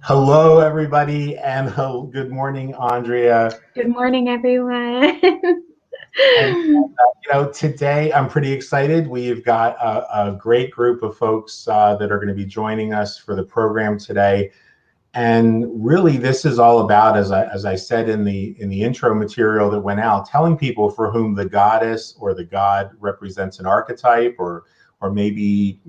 Hello, everybody, and good morning, Andrea. Good morning, everyone. And today I'm pretty excited. We've got a great group of folks that are going to be joining us for the program today. And really, this is all about, as I said in the intro material that went out, telling people for whom the goddess or the god represents an archetype, or maybe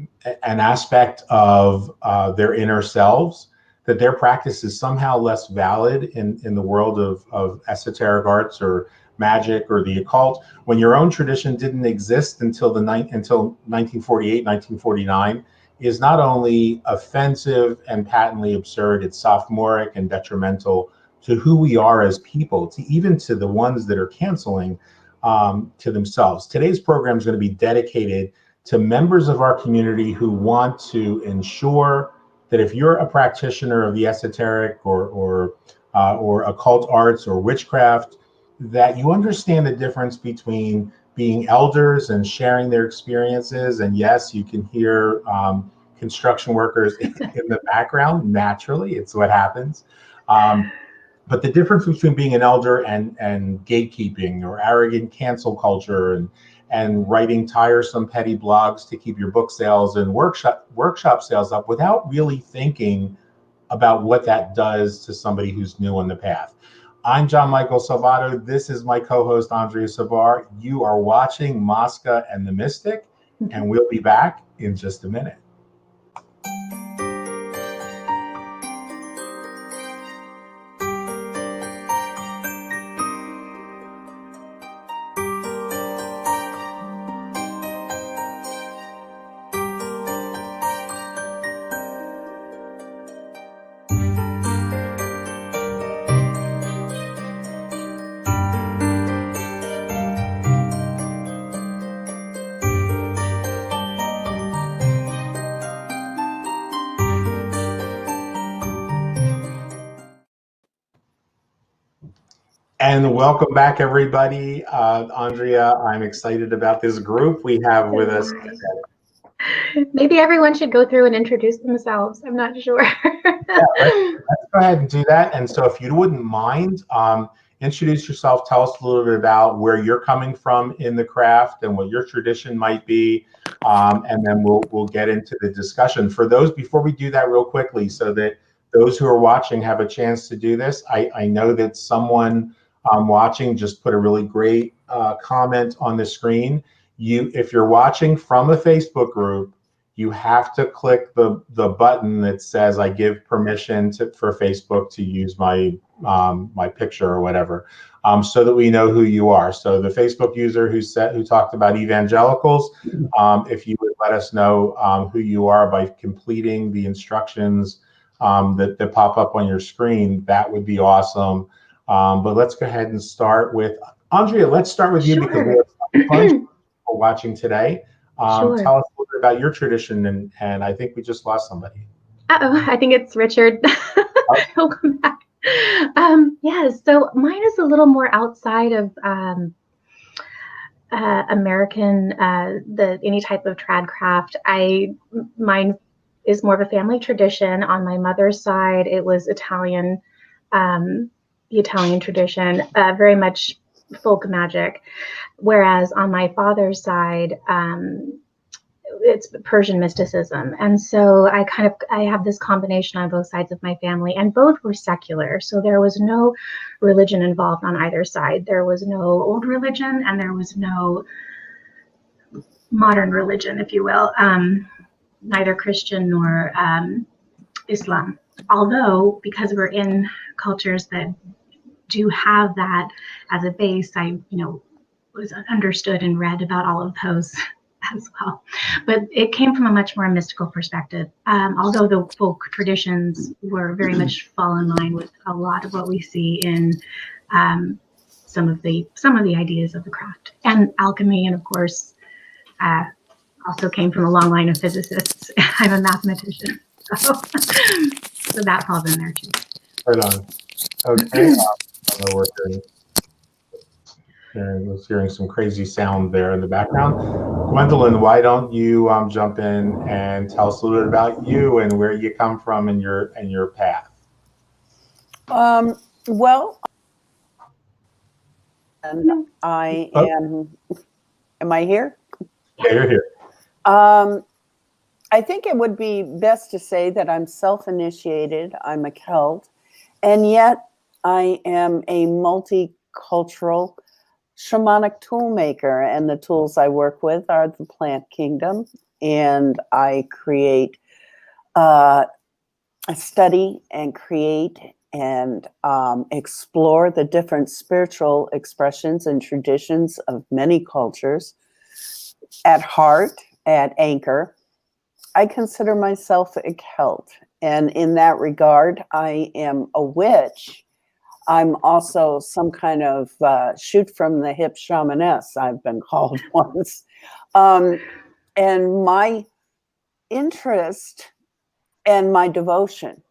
an aspect of their inner selves, that their practice is somehow less valid in the world of esoteric arts or magic or the occult, when your own tradition didn't exist until 1948, 1949, is not only offensive and patently absurd, it's sophomoric and detrimental to who we are as people, to even to the ones that are canceling to themselves. Today's program is going to be dedicated to members of our community who want to ensure that if you're a practitioner of the esoteric or occult arts or witchcraft, that you understand the difference between being elders and sharing their experiences. And yes, you can hear construction workers in the background. Naturally, it's what happens. But the difference between being an elder and gatekeeping or arrogant cancel culture and writing tiresome petty blogs to keep your book sales and workshop sales up without really thinking about what that does to somebody who's new on the path. I'm Gianmichael.salvato. This is my co-host, Andrea Savar. You are watching Masca and the Mystic, and we'll be back in just a minute. And welcome back, everybody. Andrea, I'm excited about this group we have with us today. Maybe everyone should go through and introduce themselves. I'm not sure. Yeah, let's go ahead and do that. And so if you wouldn't mind, introduce yourself, tell us a little bit about where you're coming from in the craft and what your tradition might be, and then we'll get into the discussion. For those, before we do that real quickly, so that those who are watching have a chance to do this, I know that someone watching just put a really great comment on the screen. If you're watching from a Facebook group, you have to click the button that says I give permission for Facebook to use my my picture or whatever, so that we know who you are. So the Facebook user who talked about evangelicals, if you would let us know who you are by completing the instructions that pop up on your screen, that would be awesome. But let's go ahead and start with Andrea. Let's start with you. Sure. Because we have a bunch of people watching today. Sure. Tell us a little bit about your tradition, and I think we just lost somebody. I think it's Richard. He'll come back. Yes, so mine is a little more outside of American, any type of tradcraft. Mine is more of a family tradition. On my mother's side, it was Italian. The Italian tradition, very much folk magic, whereas on my father's side, it's Persian mysticism. And so I have this combination on both sides of my family, and both were secular. So there was no religion involved on either side. There was no old religion and there was no modern religion, if you will, neither Christian nor Islam. Although, because we're in cultures that do have that as a base, I was understood and read about all of those as well. But it came from a much more mystical perspective. Although the folk traditions were very much fall in line with a lot of what we see in some of the ideas of the craft and alchemy, and of course also came from a long line of physicists. I'm a mathematician, so that falls in there too. Right on. Okay. I know we're hearing some crazy sound there in the background. Gwendolyn, why don't you jump in and tell us a little bit about you and where you come from and your path? Well, and I am I here? Yeah, you're here. I think it would be best to say that I'm self-initiated. I'm a Celt, and yet I am a multicultural shamanic tool maker, and the tools I work with are the plant kingdom, and I create, study and create and explore the different spiritual expressions and traditions of many cultures. At heart, at anchor, I consider myself a Celt, and in that regard, I am a witch. I'm also some kind of shoot from the hip shamaness, I've been called once. And my interest and my devotion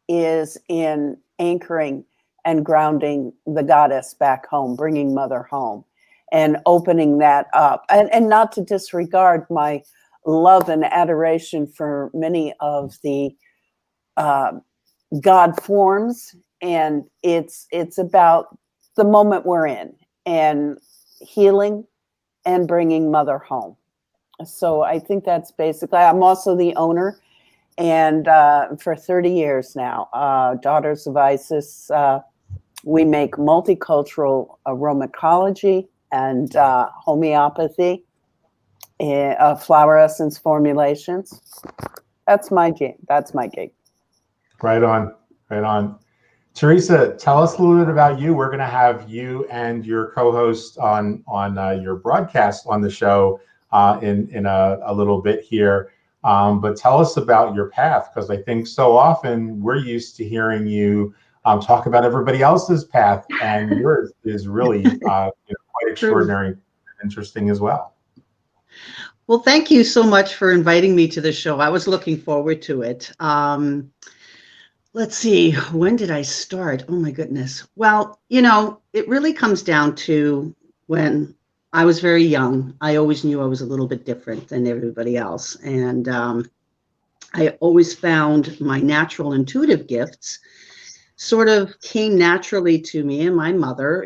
is in anchoring and grounding the goddess back home, bringing mother home and opening that up. And not to disregard my love and adoration for many of the God forms. And it's about the moment we're in and healing and bringing mother home. So I think that's basically, I'm also the owner, and for 30 years now, Daughters of Isis, we make multicultural aromatology and homeopathy, flower essence formulations. That's my gig. That's my gig. Right on, right on. Teresa, tell us a little bit about you. We're going to have you and your co-host on your broadcast on the show in a little bit here. But tell us about your path, because I think so often we're used to hearing you talk about everybody else's path, and yours is really quite extraordinary and interesting as well. Well, thank you so much for inviting me to the show. I was looking forward to it. Let's see, when did I start? Oh my goodness. Well, it really comes down to when I was very young. I always knew I was a little bit different than everybody else. And I always found my natural intuitive gifts sort of came naturally to me. And my mother,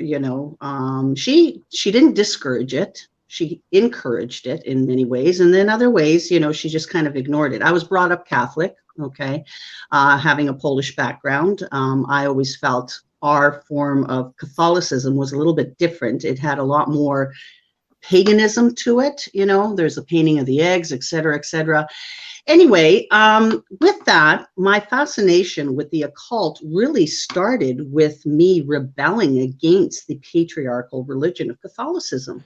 she didn't discourage it. She encouraged it in many ways. And then other ways, she just kind of ignored it. I was brought up Catholic, okay, having a Polish background. I always felt our form of Catholicism was a little bit different. It had a lot more paganism to it. There's a painting of the eggs, et cetera, et cetera. Anyway, with that, my fascination with the occult really started with me rebelling against the patriarchal religion of Catholicism.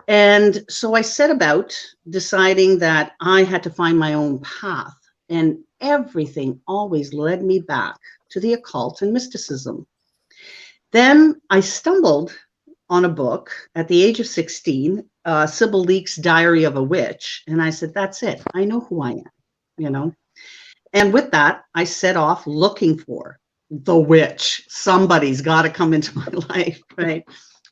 And so I set about deciding that I had to find my own path, and everything always led me back to the occult and mysticism. Then I stumbled on a book at the age of 16, Sybil Leek's Diary of a Witch, and I said, that's it. I know who I am, And with that, I set off looking for the witch. Somebody's got to come into my life, right?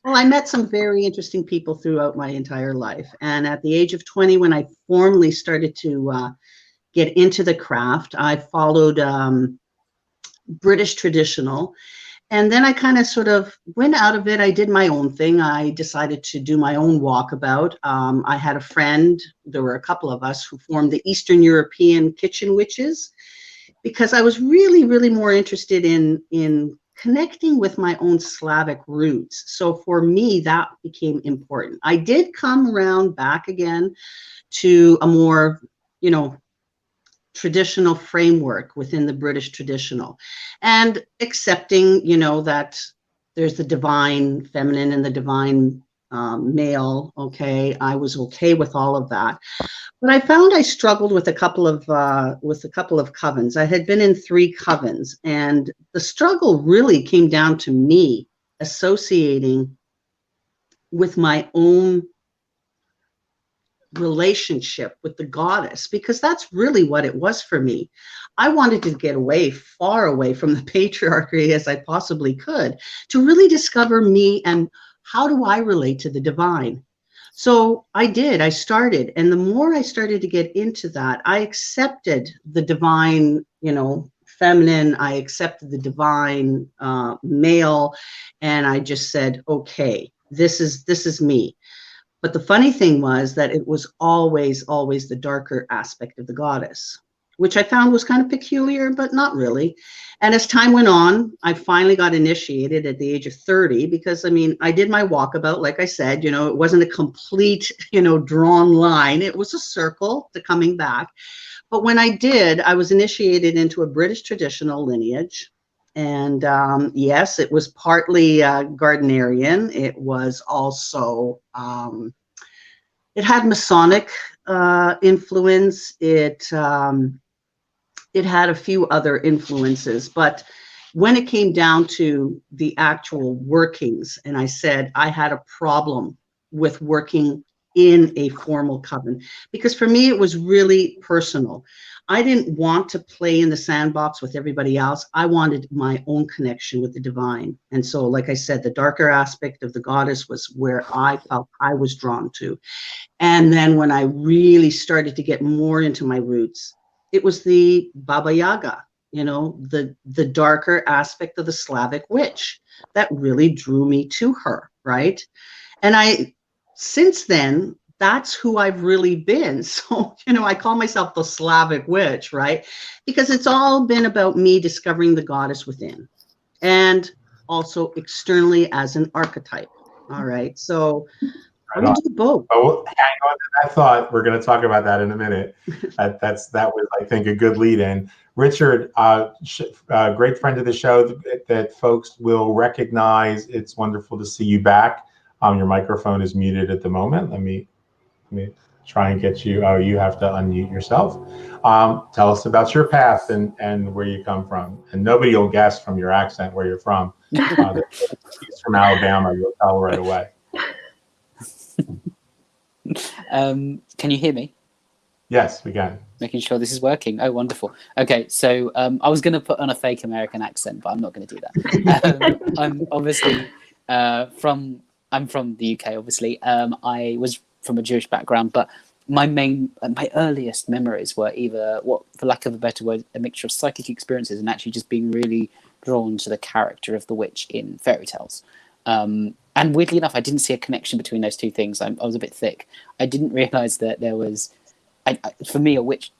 Well, I met some very interesting people throughout my entire life. And at the age of 20, when I formally started to get into the craft, I followed British traditional. And then I kind of sort of went out of it. I did my own thing. I decided to do my own walkabout. I had a friend, there were a couple of us who formed the Eastern European Kitchen Witches, because I was really, really more interested in connecting with my own Slavic roots. So for me, that became important. I did come around back again to a more, traditional framework within the British traditional, and accepting, that there's the divine feminine and the divine male. Okay, I was okay with all of that. But I found I struggled with a couple of covens. I had been in 3 covens, and the struggle really came down to me associating with my own relationship with the goddess, because that's really what it was for me. I wanted to get away, far away from the patriarchy as I possibly could, to really discover me and how do I relate to the divine. So I did, I started, and the more I started to get into that, I accepted the divine, feminine. I accepted the divine male, and I just said, okay, this is me. But the funny thing was that it was always the darker aspect of the goddess, which I found was kind of peculiar, but not really. And as time went on, I finally got initiated at the age of 30 because, I mean, I did my walkabout, like I said, it wasn't a complete, drawn line. It was a circle to coming back. But when I did, I was initiated into a British traditional lineage. And yes, it was partly Gardnerian. It was also, it had Masonic influence. It had a few other influences, but when it came down to the actual workings, and I said I had a problem with working in a formal coven, because for me it was really personal. I didn't want to play in the sandbox with everybody else. I wanted my own connection with the divine. And so, like I said, the darker aspect of the goddess was where I felt I was drawn to. And then when I really started to get more into my roots, it was the Baba Yaga, the darker aspect of the Slavic witch that really drew me to her, right? And since then, that's who I've really been. So, I call myself the Slavic witch, right? Because it's all been about me discovering the goddess within and also externally as an archetype. All right. So we do both. Oh, hang on to that thought. We're going to talk about that in a minute. That was, I think, a good lead in. Richard, great friend of the show that folks will recognize. It's wonderful to see you back. Your microphone is muted at the moment. Let me try and get you. Oh, you have to unmute yourself. Tell us about your path and where you come from. And nobody will guess from your accent where you're from. He's from Alabama. You'll tell right away. Can you hear me? Yes, we can. Making sure this is working. Oh, wonderful. Okay, so I was going to put on a fake American accent, but I'm not going to do that. I'm obviously I'm from the UK, obviously. I was from a Jewish background, but my earliest memories were either, for lack of a better word, a mixture of psychic experiences and actually just being really drawn to the character of the witch in fairy tales. And weirdly enough, I didn't see a connection between those two things. I was a bit thick. I didn't realize that there was, for me, a witch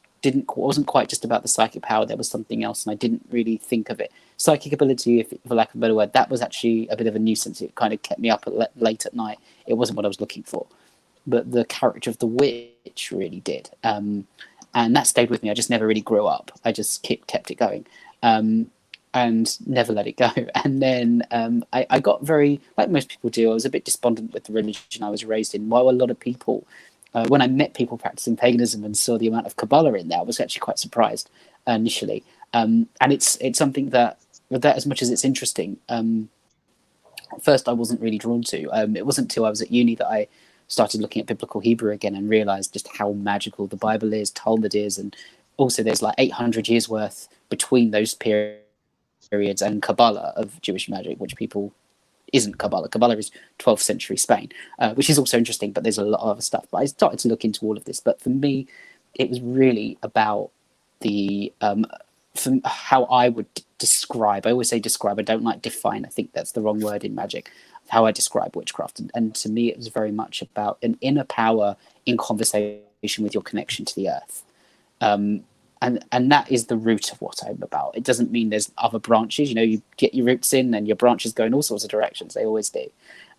wasn't quite just about the psychic power. There was something else, and I didn't really think of it. Psychic ability, for lack of a better word, that was actually a bit of a nuisance. It kind of kept me up late at night. It wasn't what I was looking for. But the character of the witch really did. And that stayed with me. I just never really grew up. I just kept it going. And never let it go. And then I got very, like most people do, I was a bit despondent with the religion I was raised in. While a lot of people, when I met people practicing paganism and saw the amount of Kabbalah in there, I was actually quite surprised initially. And it's something that as much as it's interesting, at first I wasn't really drawn to. It wasn't until I was at uni that I started looking at biblical Hebrew again and realized just how magical the Bible is, Talmud is, and also there's like 800 years worth between those periods and Kabbalah of Jewish magic, which people isn't Kabbalah. Kabbalah is 12th century Spain, which is also interesting, but there's a lot of other stuff. But I started to look into all of this. But for me, it was really about the from how I would describe. I always say describe. I don't like define. I think that's the wrong word in magic. How I describe witchcraft, and to me, it was very much about an inner power in conversation with your connection to the earth. And that is the root of what I'm about. It doesn't mean there's other branches. You get your roots in and your branches go in all sorts of directions. They always do.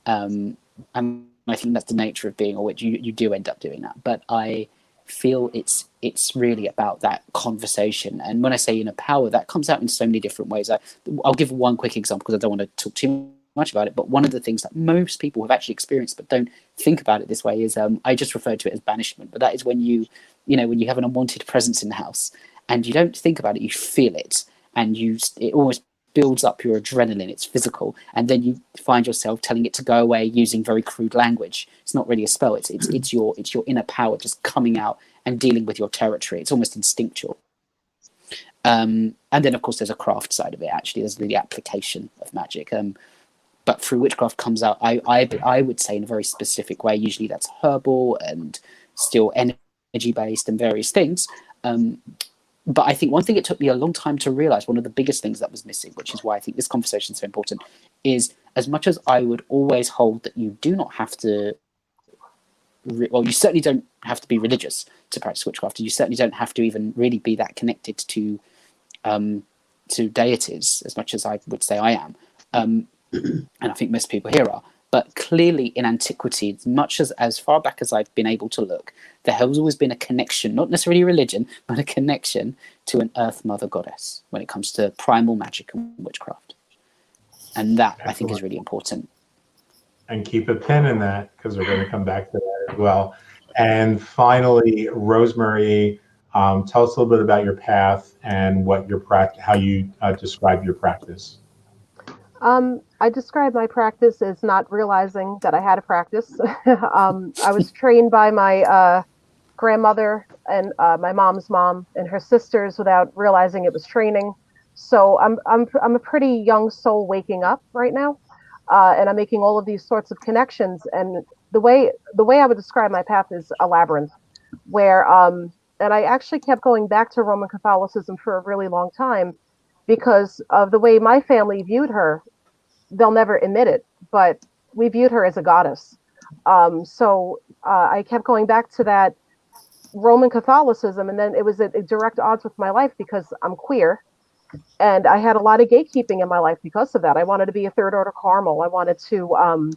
And I think that's the nature of being a witch. You do end up doing that. But I feel it's really about that conversation. And when I say inner power, that comes out in so many different ways. I'll give one quick example because I don't want to talk too much about it. But one of the things that most people have actually experienced but don't think about it this way is I just refer to it as banishment. But that is when you have an unwanted presence in the house and you don't think about it, you feel it, and it almost builds up your adrenaline. It's physical, and then you find yourself telling it to go away using very crude language. It's not really a spell. It's your inner power just coming out and dealing with your territory. It's almost instinctual. And then of course there's a craft side of it. Actually, there's the application of magic. But through witchcraft comes out, I would say, in a very specific way. Usually that's herbal and still energy based and various things. but I think one thing it took me a long time to realize, one of the biggest things that was missing, which is why I think this conversation is so important, is as much as I would always hold that you do not have to, well, you certainly don't have to be religious to practice witchcraft. You certainly don't have to even really be that connected to deities as much as I would say I am. And I think most people here are. But clearly in antiquity, as much as far back as I've been able to look, there has always been a connection, not necessarily religion, but a connection to an Earth Mother goddess when it comes to primal magic and witchcraft. And that, I think, is really important. And keep a pin in that, because we're going to come back to that as well. And finally, Rosemary, tell us a little bit about your path and what your how you describe your practice. I describe my practice as not realizing that I had a practice. I was trained by my grandmother and my mom's mom and her sisters without realizing it was training. So I'm a pretty young soul waking up right now, and I'm making all of these sorts of connections. And the way I would describe my path is a labyrinth, where and I actually kept going back to Roman Catholicism for a really long time because of the way my family viewed her. They'll never admit it, but we viewed her as a goddess. So I kept going back to that Roman Catholicism, and then it was at direct odds with my life because I'm queer, and I had a lot of gatekeeping in my life because of that. I wanted to be a third order Carmel. I wanted to,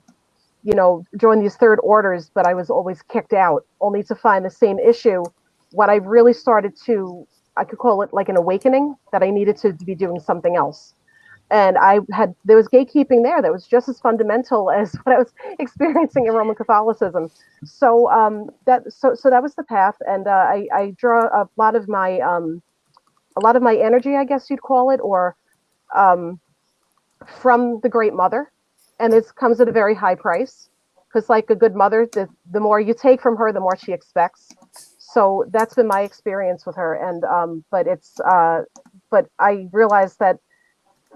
join these third orders, but I was always kicked out, only to find the same issue. What I really started to, I could call it like an awakening, that I needed to be doing something else. And there was gatekeeping there that was just as fundamental as what I was experiencing in Roman Catholicism. So that was the path, and I draw a lot of my energy, I guess you'd call it, or from the Great Mother, and this comes at a very high price, because like a good mother, the more you take from her, the more she expects. So that's been my experience with her, and but I realized that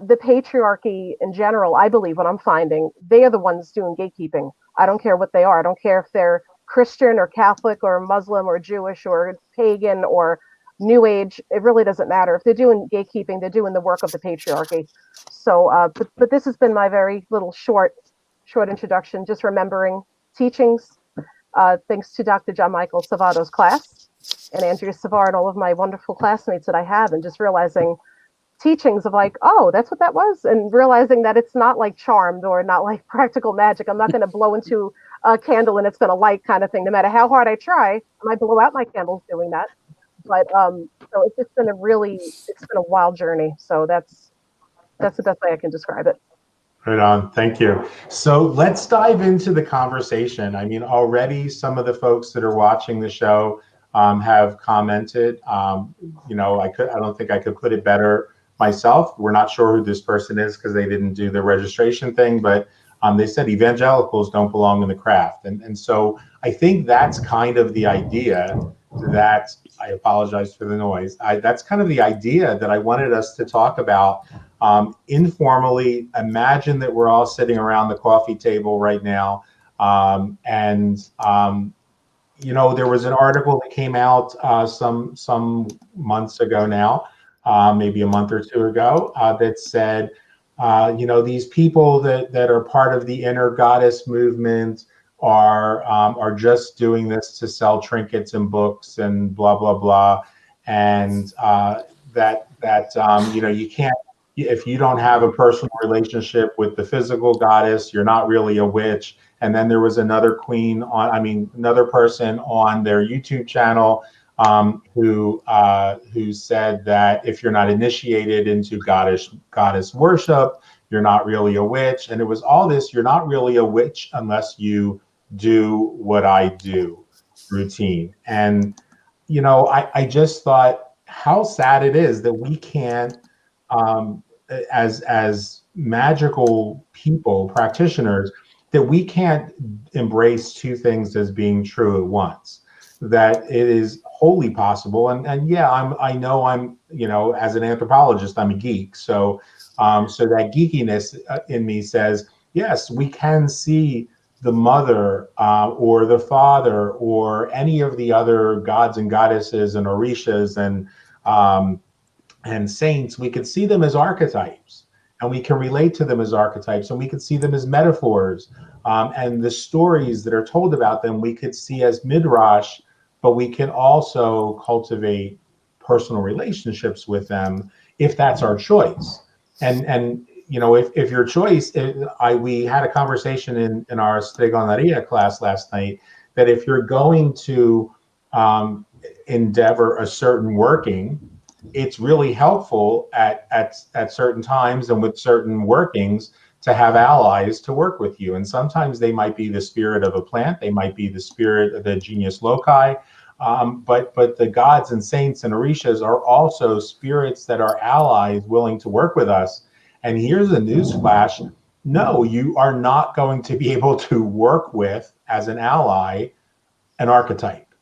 the patriarchy in general, I believe, what I'm finding, they are the ones doing gatekeeping. I don't care what they are. I don't care if they're Christian or Catholic or Muslim or Jewish or pagan or New Age. It really doesn't matter. If they're doing gatekeeping, they're doing the work of the patriarchy. So, but this has been my very little short introduction, just remembering teachings, thanks to Dr. Gianmichael.salvato's class and Andrea Savar and all of my wonderful classmates that I have, and just realizing teachings of like, oh, that's what that was, and realizing that it's not like Charmed or not like practical magic. I'm not going to blow into a candle and it's going to light kind of thing. No matter how hard I try, I might blow out my candles doing that. But so it's just been a wild journey. So that's the best way I can describe it. Right on. Thank you. So let's dive into the conversation. I mean, already some of the folks that are watching the show have commented. I don't think I could put it better myself. We're not sure who this person is because they didn't do the registration thing, but they said evangelicals don't belong in the craft. And so I think that's kind of the idea that, I apologize for the noise. That's kind of the idea that I wanted us to talk about informally. Imagine that we're all sitting around the coffee table right now. There was an article that came out some months ago now, maybe a month or two ago, that said, these people that are part of the inner goddess movement are just doing this to sell trinkets and books and blah blah blah, and you can't, if you don't have a personal relationship with the physical goddess, you're not really a witch. And then there was another another person on their YouTube channel who said that if you're not initiated into goddess worship, you're not really a witch. And it was all this, you're not really a witch unless you do what I do routine. And, I just thought how sad it is that we can't, as magical people, practitioners, that we can't embrace two things as being true at once. That it is wholly possible, and yeah, I know I'm, as an anthropologist, I'm a geek, so that geekiness in me says, yes, we can see the mother or the father or any of the other gods and goddesses and orishas and and saints, we could see them as archetypes, and we can relate to them as archetypes, and we could see them as metaphors, and the stories that are told about them we could see as midrash, but we can also cultivate personal relationships with them if that's our choice. And you know, if your choice, we had a conversation in our Stregoneria class last night, that if you're going to endeavor a certain working, it's really helpful at certain times and with certain workings to have allies to work with you. And sometimes they might be the spirit of a plant, they might be the spirit of the genius loci, but the gods and saints and orishas are also spirits that are allies willing to work with us. And here's a news flash: no, you are not going to be able to work with, as an ally, an archetype.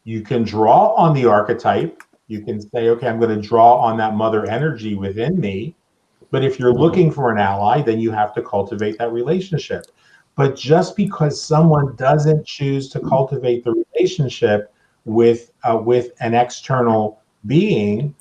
You can draw on the archetype. You can say, okay, I'm going to draw on that mother energy within me. But if you're looking for an ally, then you have to cultivate that relationship. But just because someone doesn't choose to cultivate the relationship with an external being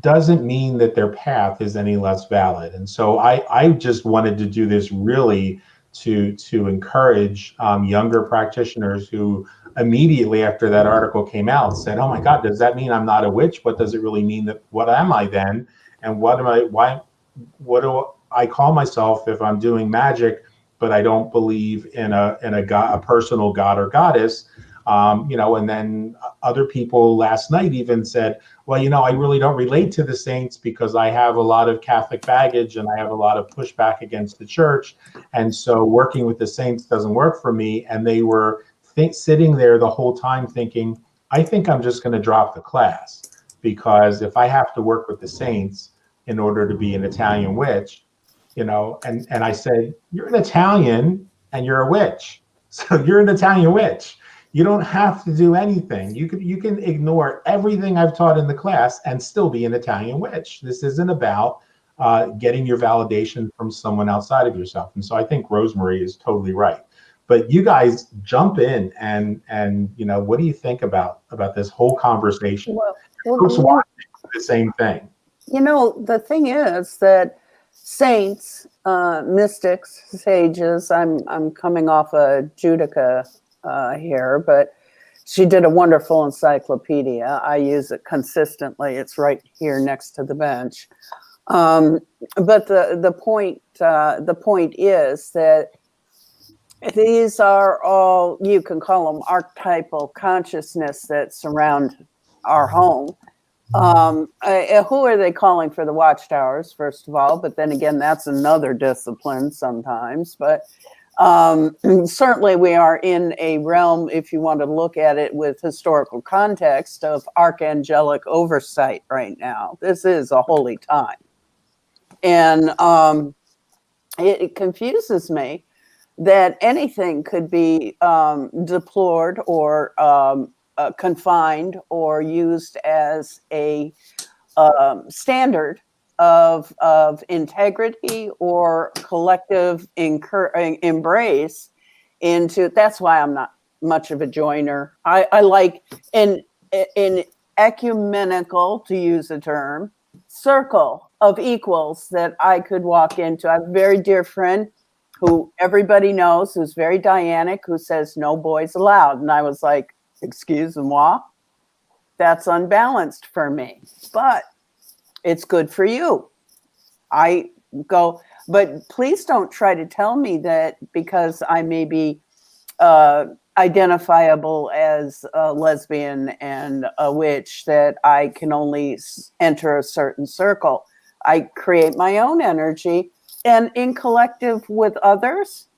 doesn't mean that their path is any less valid. And so I just wanted to do this really to encourage younger practitioners who immediately after that article came out said, oh my God, does that mean I'm not a witch? What does it really mean? That what am I then? And what do I call myself if I'm doing magic, but I don't believe in a god, a personal god or goddess? You know, and then other people last night even said, well, you know, I really don't relate to the saints because I have a lot of Catholic baggage and I have a lot of pushback against the church. And so working with the saints doesn't work for me. And they were sitting there the whole time thinking, I think I'm just going to drop the class, because if I have to work with the saints in order to be an Italian witch, you know, and I said, you're an Italian and you're a witch. So you're an Italian witch. You don't have to do anything. You can ignore everything I've taught in the class and still be an Italian witch. This isn't about getting your validation from someone outside of yourself. And so I think Rosemary is totally right. But you guys jump in and you know, what do you think about this whole conversation? Well, Folks want the same thing. you know, the thing is that saints, mystics, sages, I'm coming off a Judica here, but she did a wonderful encyclopedia. I use it consistently. It's right here next to the bench. But the point is that these are all, you can call them archetypal consciousness that surround our home. Who are they calling for the watchtowers, first of all? But then again, that's another discipline sometimes. But certainly we are in a realm, if you want to look at it with historical context, of archangelic oversight right now. This is a holy time. And it confuses me that anything could be deplored or confined or used as a standard of integrity or collective embrace into. That's why I'm not much of a joiner. I like in ecumenical, to use a term, circle of equals that I could walk into. I have a very dear friend who everybody knows, who's very Dianic, who says no boys allowed. And I was like, excuse-moi, that's unbalanced for me, but it's good for you. I go, but please don't try to tell me that because I may be identifiable as a lesbian and a witch that I can only enter a certain circle. I create my own energy and in collective with others,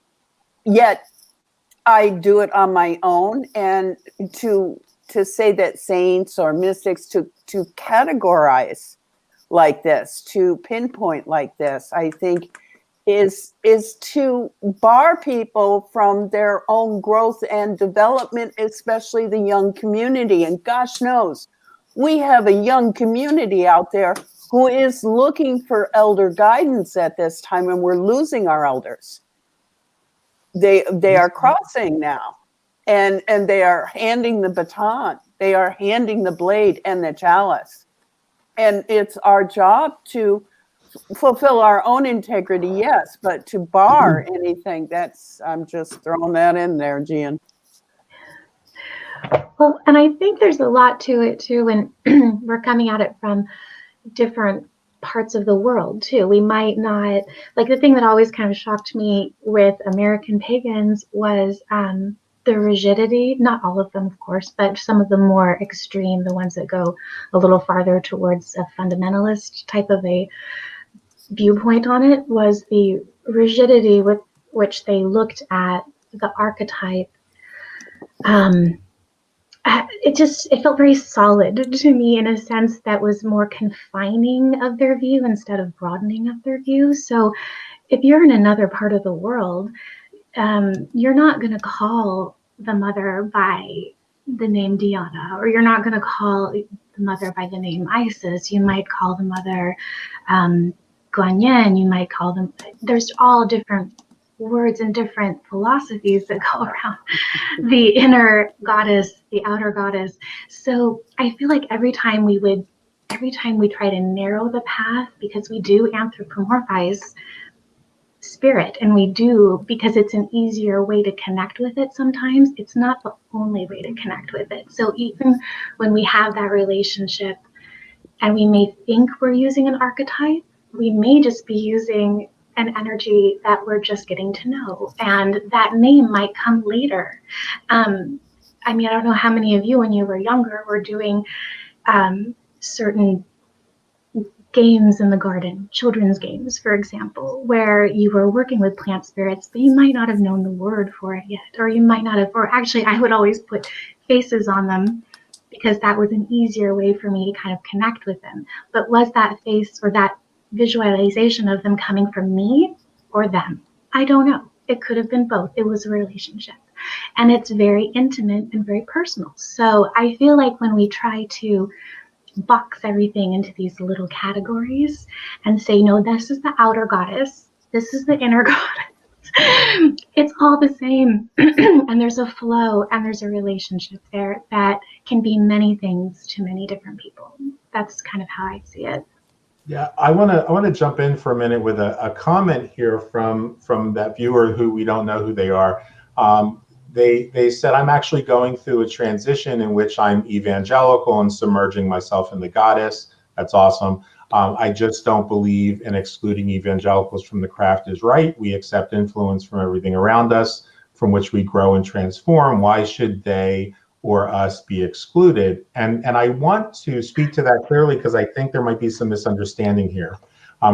yet I do it on my own. And to say that saints or mystics to categorize like this, to pinpoint like this, I think is to bar people from their own growth and development, especially the young community. And gosh knows, we have a young community out there who is looking for elder guidance at this time, and we're losing our elders. They are crossing now, and they are handing the baton. They are handing the blade and the chalice. And it's our job to fulfill our own integrity, yes, but to bar anything, I'm just throwing that in there, Gian. Well, and I think there's a lot to it too when we're coming at it from different parts of the world too. We might not, like the thing that always kind of shocked me with American pagans was the rigidity, not all of them, of course, but some of the more extreme, the ones that go a little farther towards a fundamentalist type of a viewpoint on it, was the rigidity with which they looked at the archetype. It felt very solid to me in a sense that was more confining of their view instead of broadening of their view. So if you're in another part of the world, you're not going to call the mother by the name Diana, or you're not going to call the mother by the name Isis. You might call the mother Guanyin. You might call them, there's all different words and different philosophies that go around the inner goddess, the outer goddess. So I feel like every time we try to narrow the path, because we do anthropomorphize spirit, and we do because it's an easier way to connect with it sometimes, it's not the only way to connect with it. So even when we have that relationship and we may think we're using an archetype, we may just be using an energy that we're just getting to know, and that name might come later. I mean, I don't know how many of you when you were younger were doing certain games in the garden, children's games, for example, where you were working with plant spirits, but you might not have known the word for it yet, or you might not have, or actually I would always put faces on them because that was an easier way for me to kind of connect with them. But was that face or that visualization of them coming from me or them? I don't know. It could have been both. It was a relationship. And it's very intimate and very personal. So I feel like when we try to box everything into these little categories and say, no, this is the outer goddess, this is the inner goddess, it's all the same. And there's a flow and there's a relationship there that can be many things to many different people. That's kind of how I see it. Yeah, I want to jump in for a minute with a comment here from that viewer who we don't know who they are. They said, I'm actually going through a transition in which I'm evangelical and submerging myself in the goddess. That's awesome. I just don't believe in excluding evangelicals from the craft is right. We accept influence from everything around us, from which we grow and transform. Why should they or us be excluded? And I want to speak to that clearly because I think there might be some misunderstanding here.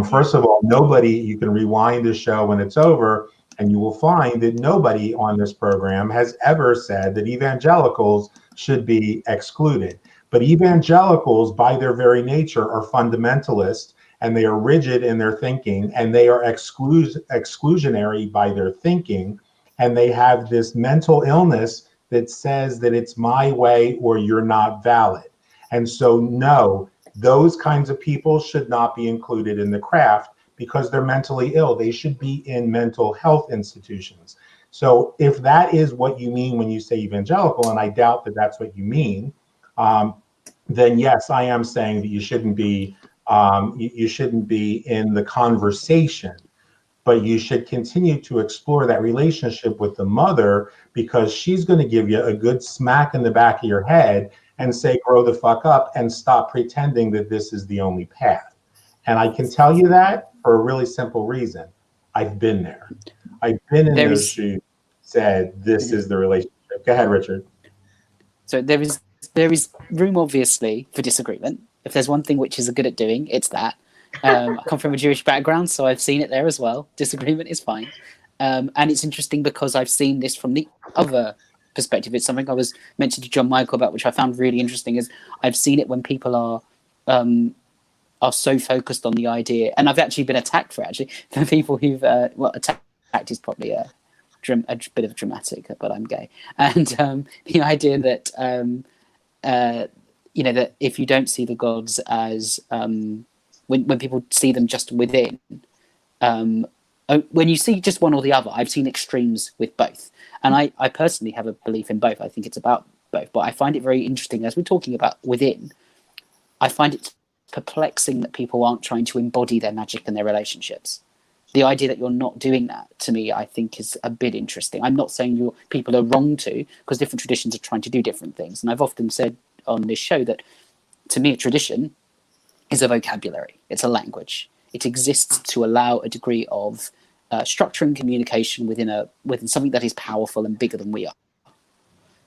First of all, you can rewind the show when it's over, and you will find that nobody on this program has ever said that evangelicals should be excluded. But evangelicals, by their very nature, are fundamentalist, and they are rigid in their thinking, and they are exclusionary by their thinking, and they have this mental illness that says that it's my way or you're not valid. And so, no, those kinds of people should not be included in the craft because they're mentally ill. They should be in mental health institutions. So if that is what you mean when you say evangelical, and I doubt that that's what you mean, then yes, I am saying that you shouldn't be in the conversation. But you should continue to explore that relationship with the mother, because she's going to give you a good smack in the back of your head and say, grow the fuck up and stop pretending that this is the only path. And I can tell you that for a really simple reason. I've been there. I've been in those shoes, said this is the relationship. Go ahead, Richard. So there is room, obviously, for disagreement. If there's one thing which is good at doing, it's that. I come from a Jewish background, so I've seen it there as well. Disagreement is fine. And it's interesting because I've seen this from the other perspective. It's something I was mentioned to John Michael about, which I found really interesting, is I've seen it when people are so focused on the idea, and I've actually been attacked for the people who've, attacked is probably a bit of dramatic, but I'm gay. And the idea that, that if you don't see the gods as... When people see them just within, when you see just one or the other, I've seen extremes with both. And I personally have a belief in both. I think it's about both. But I find it very interesting, as we're talking about within, I find it perplexing that people aren't trying to embody their magic and their relationships. The idea that you're not doing that, to me, I think is a bit interesting. I'm not saying people are wrong to, because different traditions are trying to do different things. And I've often said on this show that, to me, a tradition is a vocabulary. It's a language. It exists to allow a degree of structure and communication within something that is powerful and bigger than we are.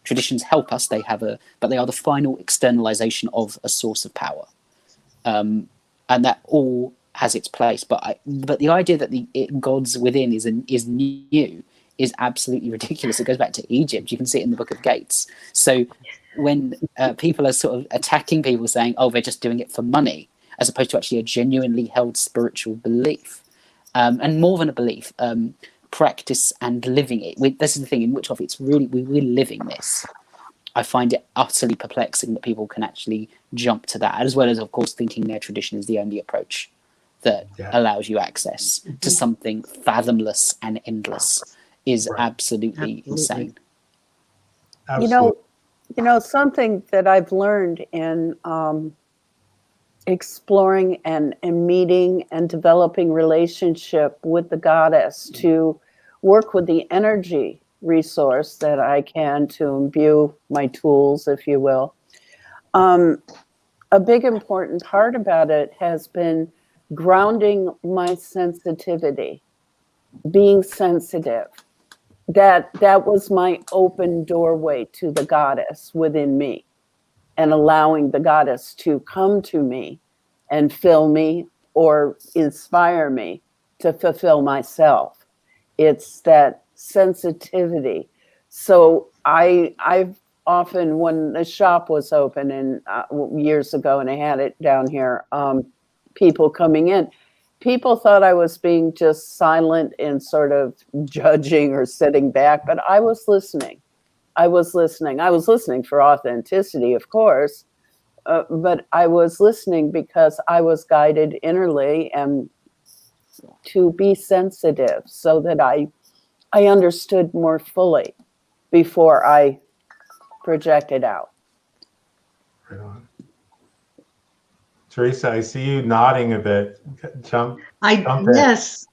Traditions help us. But they are the final externalization of a source of power, and that all has its place. But the idea that the gods within is new is absolutely ridiculous. It goes back to Egypt. You can see it in the Book of Gates. So when people are sort of attacking people, saying, "Oh, they're just doing it for money," as opposed to actually a genuinely held spiritual belief, and more than a belief. Practice and living it. This is the thing in which of it's really we're living this. I find it utterly perplexing that people can actually jump to that, as well as, of course, thinking their tradition is the only approach that allows you access to something fathomless and endless is absolutely insane. Absolutely. You know, something that I've learned in exploring and meeting and developing relationship with the goddess, to work with the energy resource that I can to imbue my tools, if you will. A big important part about it has been grounding my sensitivity, being sensitive. That was my open doorway to the goddess within me, and allowing the goddess to come to me and fill me or inspire me to fulfill myself. It's that sensitivity. So I've often, when the shop was open and years ago, and I had it down here, people coming in, people thought I was being just silent and sort of judging or sitting back, but I was listening. I was listening for authenticity, of course, but I was listening because I was guided innerly and to be sensitive, so that I understood more fully before I projected out. Right on. Teresa, I see you nodding a bit. Jump in. Yes,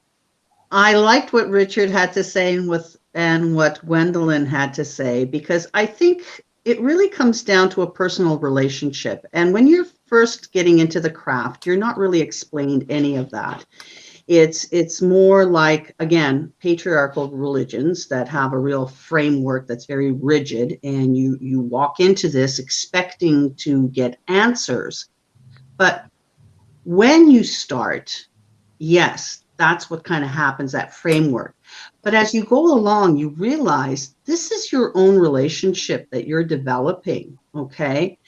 I liked what Richard had to say and what Gwendolyn had to say, because I think it really comes down to a personal relationship. And when you're first getting into the craft, you're not really explained any of that. It's more like, again, patriarchal religions that have a real framework that's very rigid, and you walk into this expecting to get answers. But when you start, yes, that's what kind of happens, that framework. But as you go along, you realize this is your own relationship that you're developing, okay?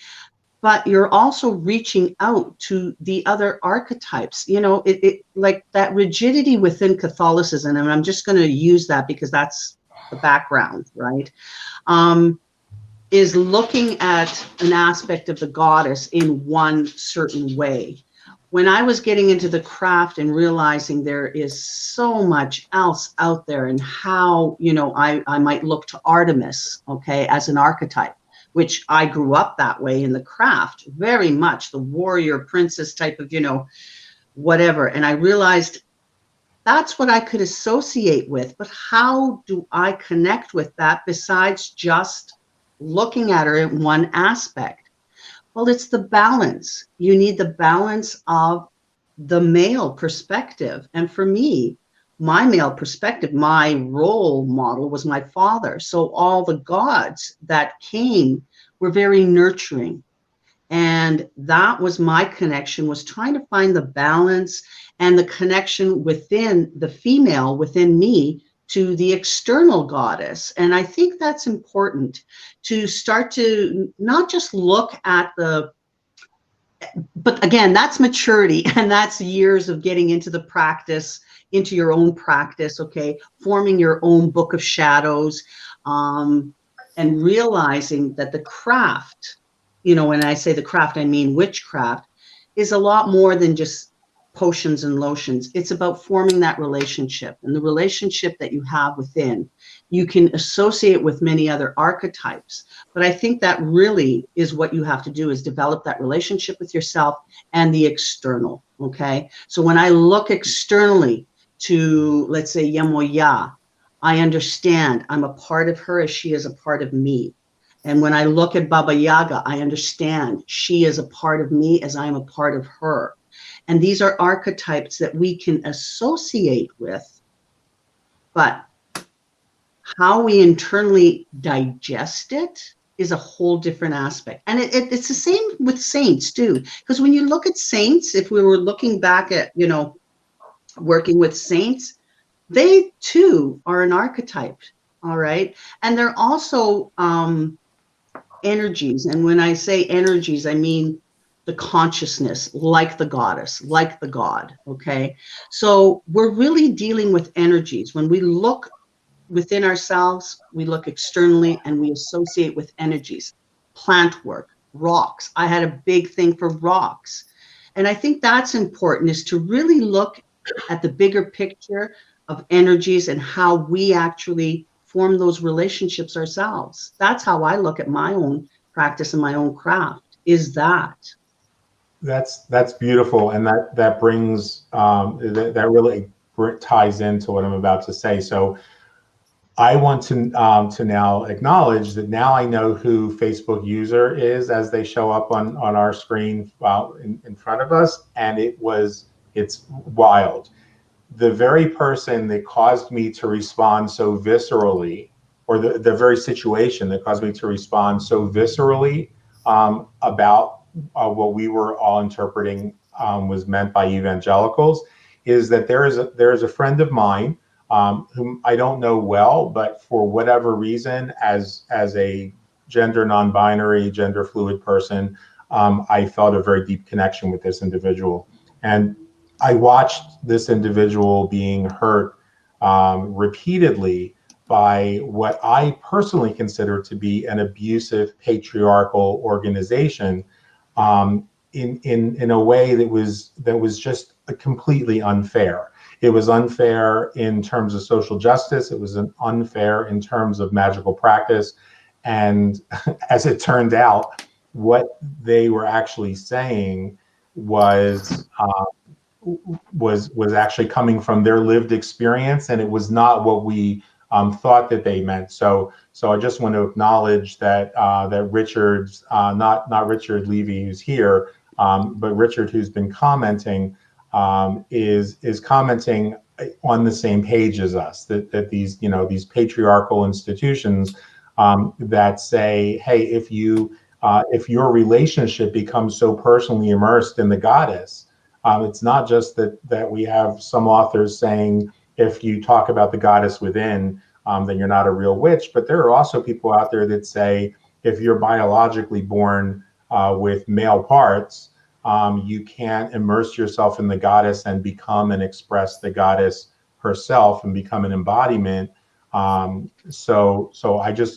But you're also reaching out to the other archetypes. You know, it like that rigidity within Catholicism, and I'm just going to use that because that's the background, right? Is looking at an aspect of the goddess in one certain way. When I was getting into the craft and realizing there is so much else out there, and how, you know, I might look to Artemis, okay, as an archetype, which I grew up that way in the craft, very much the warrior princess type of, you know, whatever. And I realized that's what I could associate with, but how do I connect with that besides just looking at her in one aspect? Well, it's the balance. You need the balance of the male perspective. And for me, my male perspective, my role model was my father. So all the gods that came were very nurturing. And that was my connection, was trying to find the balance and the connection within the female, within me, to the external goddess. And I think that's important, to start to not just look at but again, that's maturity, and that's years of getting into the practice, into your own practice, okay, forming your own book of shadows, and realizing that the craft, you know, when I say the craft, I mean witchcraft, is a lot more than just potions and lotions. It's about forming that relationship, and the relationship that you have within. You can associate with many other archetypes. But I think that really is what you have to do, is develop that relationship with yourself and the external, okay? So when I look externally to, let's say, Yemoya, I understand I'm a part of her as she is a part of me. And when I look at Baba Yaga, I understand she is a part of me as I am a part of her. And these are archetypes that we can associate with, but how we internally digest it is a whole different aspect. And it's the same with saints too. Because when you look at saints, if we were looking back at, you know, working with saints, they too are an archetype, all right? And they're also energies. And when I say energies, I mean the consciousness, like the goddess, like the god, okay? So we're really dealing with energies. When we look within ourselves, we look externally, and we associate with energies. Plant work, rocks. I had a big thing for rocks. And I think that's important, is to really look at the bigger picture of energies and how we actually form those relationships ourselves. That's how I look at my own practice and my own craft, is that. That's beautiful, and that brings that really ties into what I'm about to say. So I want to now acknowledge that now I know who Facebook user is as they show up on our screen in front of us, and it's wild. The very person that caused me to respond so viscerally, or the very situation that caused me to respond so viscerally about what we were all interpreting was meant by evangelicals, is that there is a friend of mine whom I don't know well, but for whatever reason, as a gender non-binary, gender fluid person, I felt a very deep connection with this individual. And I watched this individual being hurt repeatedly by what I personally consider to be an abusive patriarchal organization in a way that was just completely unfair. It was unfair in terms of social justice. It was unfair in terms of magical practice. And as it turned out, what they were actually saying was actually coming from their lived experience, and it was not what we thought that they meant. So I just want to acknowledge that that Richard's not Richard Levy, who's here, but Richard, who's been commenting, is commenting on the same page as us. That these these patriarchal institutions that say, hey, if your relationship becomes so personally immersed in the goddess. It's not just that we have some authors saying if you talk about the goddess within, then you're not a real witch. But there are also people out there that say if you're biologically born with male parts, you can't immerse yourself in the goddess and become and express the goddess herself and become an embodiment. So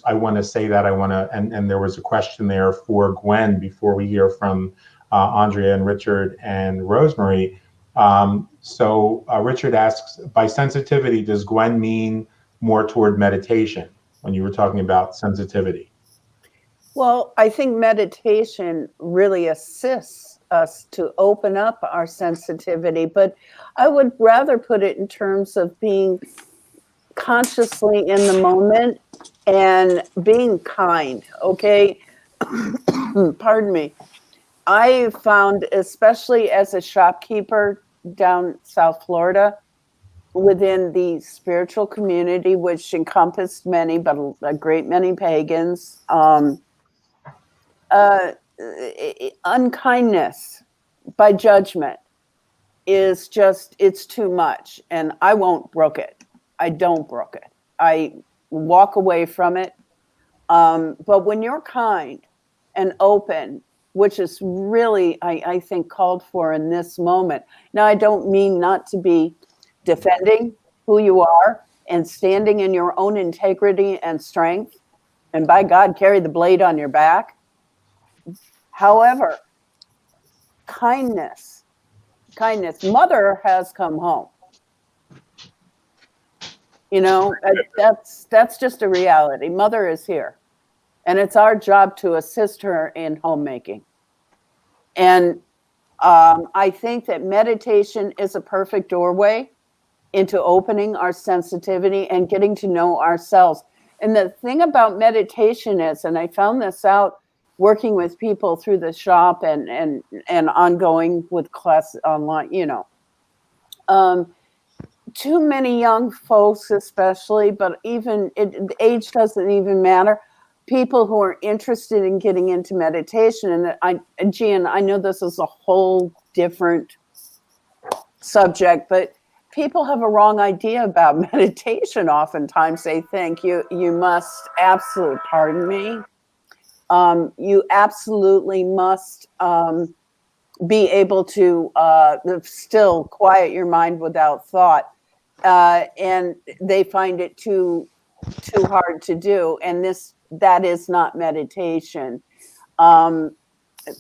I want to say that and there was a question there for Gwen before we hear from Andrea and Richard and Rosemary. Richard asks, by sensitivity, does Gwen mean more toward meditation when you were talking about sensitivity? Well, I think meditation really assists us to open up our sensitivity, but I would rather put it in terms of being consciously in the moment and being kind, okay? Pardon me. I found, especially as a shopkeeper down South Florida, within the spiritual community, which encompassed many, but a great many pagans, unkindness by judgment is just, it's too much. And I won't brook it. I don't brook it. I walk away from it. But when you're kind and open, which is really, I think, called for in this moment. Now, I don't mean not to be defending who you are and standing in your own integrity and strength, and by God, carry the blade on your back. However, kindness. Mother has come home. You know, that's just a reality. Mother is here, and it's our job to assist her in homemaking. And I think that meditation is a perfect doorway into opening our sensitivity and getting to know ourselves. And the thing about meditation is, and I found this out working with people through the shop and ongoing with class online, you know, too many young folks especially, but even age doesn't even matter. People who are interested in getting into meditation, and Gian, I know this is a whole different subject, but people have a wrong idea about meditation. Oftentimes they think you must pardon me, you absolutely must be able to still quiet your mind without thought, and they find it too hard to do, and that is not meditation.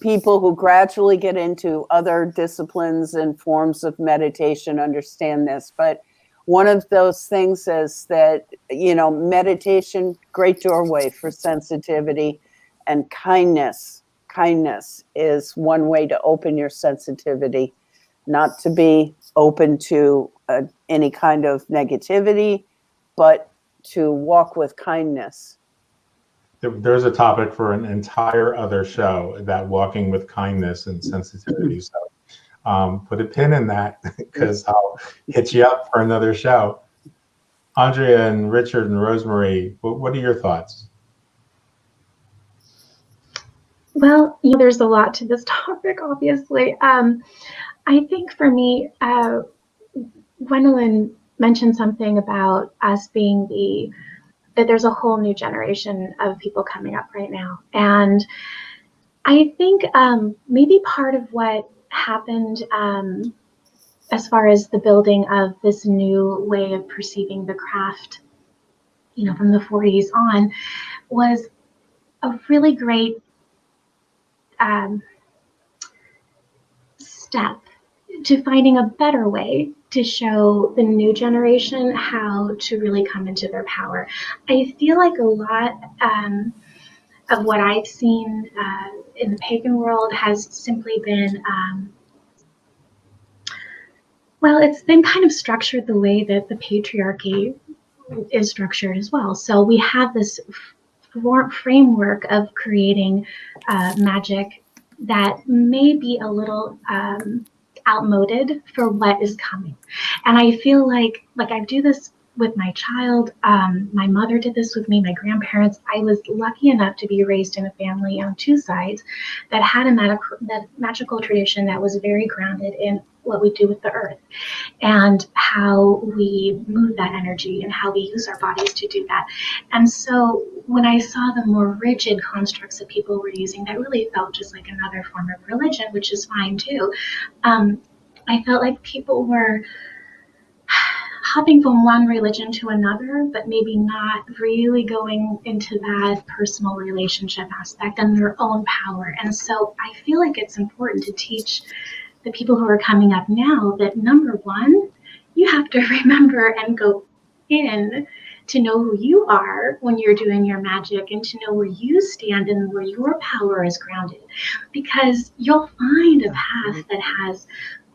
People who gradually get into other disciplines and forms of meditation understand this, but one of those things is that, you know, meditation, great doorway for sensitivity, and kindness is one way to open your sensitivity, not to be open to any kind of negativity, but to walk with kindness. There's a topic for an entire other show, that walking with kindness and sensitivity. So put a pin in that, because I'll hit you up for another show. Andrea and Richard and Rosemary, what are your thoughts? Well, you know, there's a lot to this topic, obviously. I think for me, Gwendolyn mentioned something about us being that there's a whole new generation of people coming up right now. And I think maybe part of what happened as far as the building of this new way of perceiving the craft, you know, from the 40s on, was a really great step to finding a better way to show the new generation how to really come into their power. I feel like a lot of what I've seen in the pagan world has simply been, well, it's been kind of structured the way that the patriarchy is structured as well. So we have this framework of creating magic that may be a little outmoded for what is coming. And I feel like I do this with my child. My mother did this with me, my grandparents. I was lucky enough to be raised in a family on two sides that had a magical tradition that was very grounded in what we do with the earth and how we move that energy and how we use our bodies to do that. And so when I saw the more rigid constructs that people were using, that really felt just like another form of religion, which is fine too. I felt like people were hopping from one religion to another, but maybe not really going into that personal relationship aspect and their own power. And so I feel like it's important to teach the people who are coming up now that, number one, you have to remember and go in to know who you are when you're doing your magic and to know where you stand and where your power is grounded, because you'll find a path that has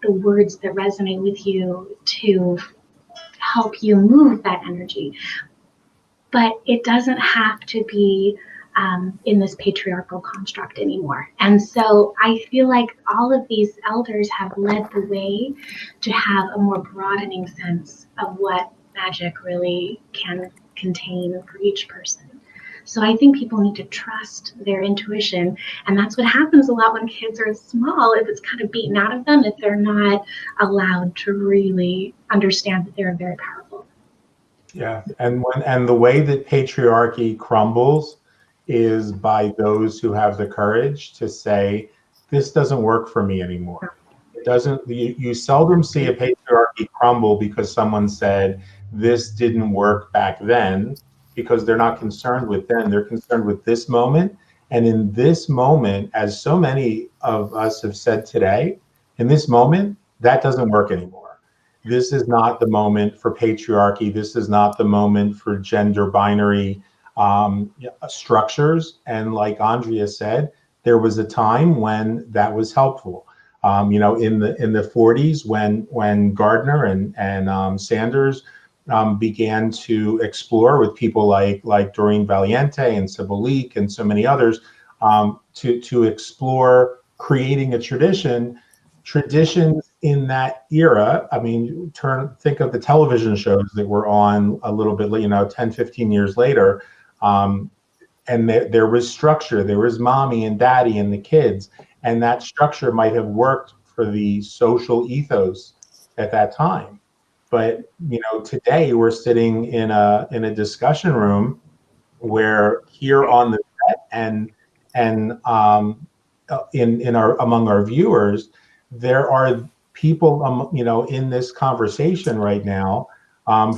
the words that resonate with you to help you move that energy. But it doesn't have to be in this patriarchal construct anymore. And so I feel like all of these elders have led the way to have a more broadening sense of what magic really can contain for each person. So I think people need to trust their intuition. And that's what happens a lot when kids are small, if it's kind of beaten out of them, if they're not allowed to really understand that they're very powerful. Yeah, and the way that patriarchy crumbles is by those who have the courage to say, this doesn't work for me anymore. It doesn't. You seldom see a patriarchy crumble because someone said this didn't work back then, because they're not concerned with then, they're concerned with this moment. And in this moment, as so many of us have said today, in this moment, that doesn't work anymore. this is not the moment for patriarchy. This is not the moment for gender binary structures. And like Andrea said, there was a time when that was helpful. In the 40s, when Gardner and Sanders began to explore with people like Doreen Valiente and Sybil Leek and so many others to explore creating a traditions in that era. I mean, think of the television shows that were on a little bit, 10, 15 years later. And there was structure, there was mommy and daddy and the kids, and that structure might have worked for the social ethos at that time. But today we're sitting in a discussion room where here on the set and in our among our viewers, there are people in this conversation right now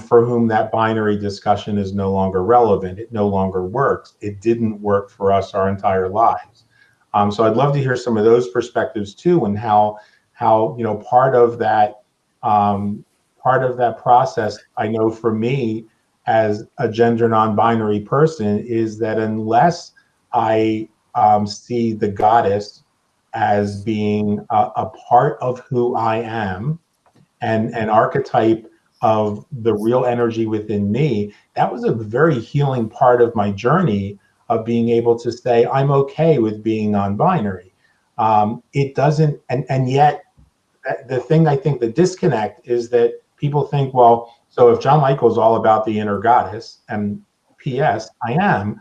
for whom that binary discussion is no longer relevant. It no longer works. It didn't work for us our entire lives. So I'd love to hear some of those perspectives too, and how part of that process, I know for me as a gender non-binary person, is that unless I see the goddess as being a part of who I am and an archetype of the real energy within me, that was a very healing part of my journey of being able to say, I'm okay with being non-binary. It doesn't, and yet the thing I think the disconnect is that people think, well, so if John Michael is all about the inner goddess, and P.S. I am,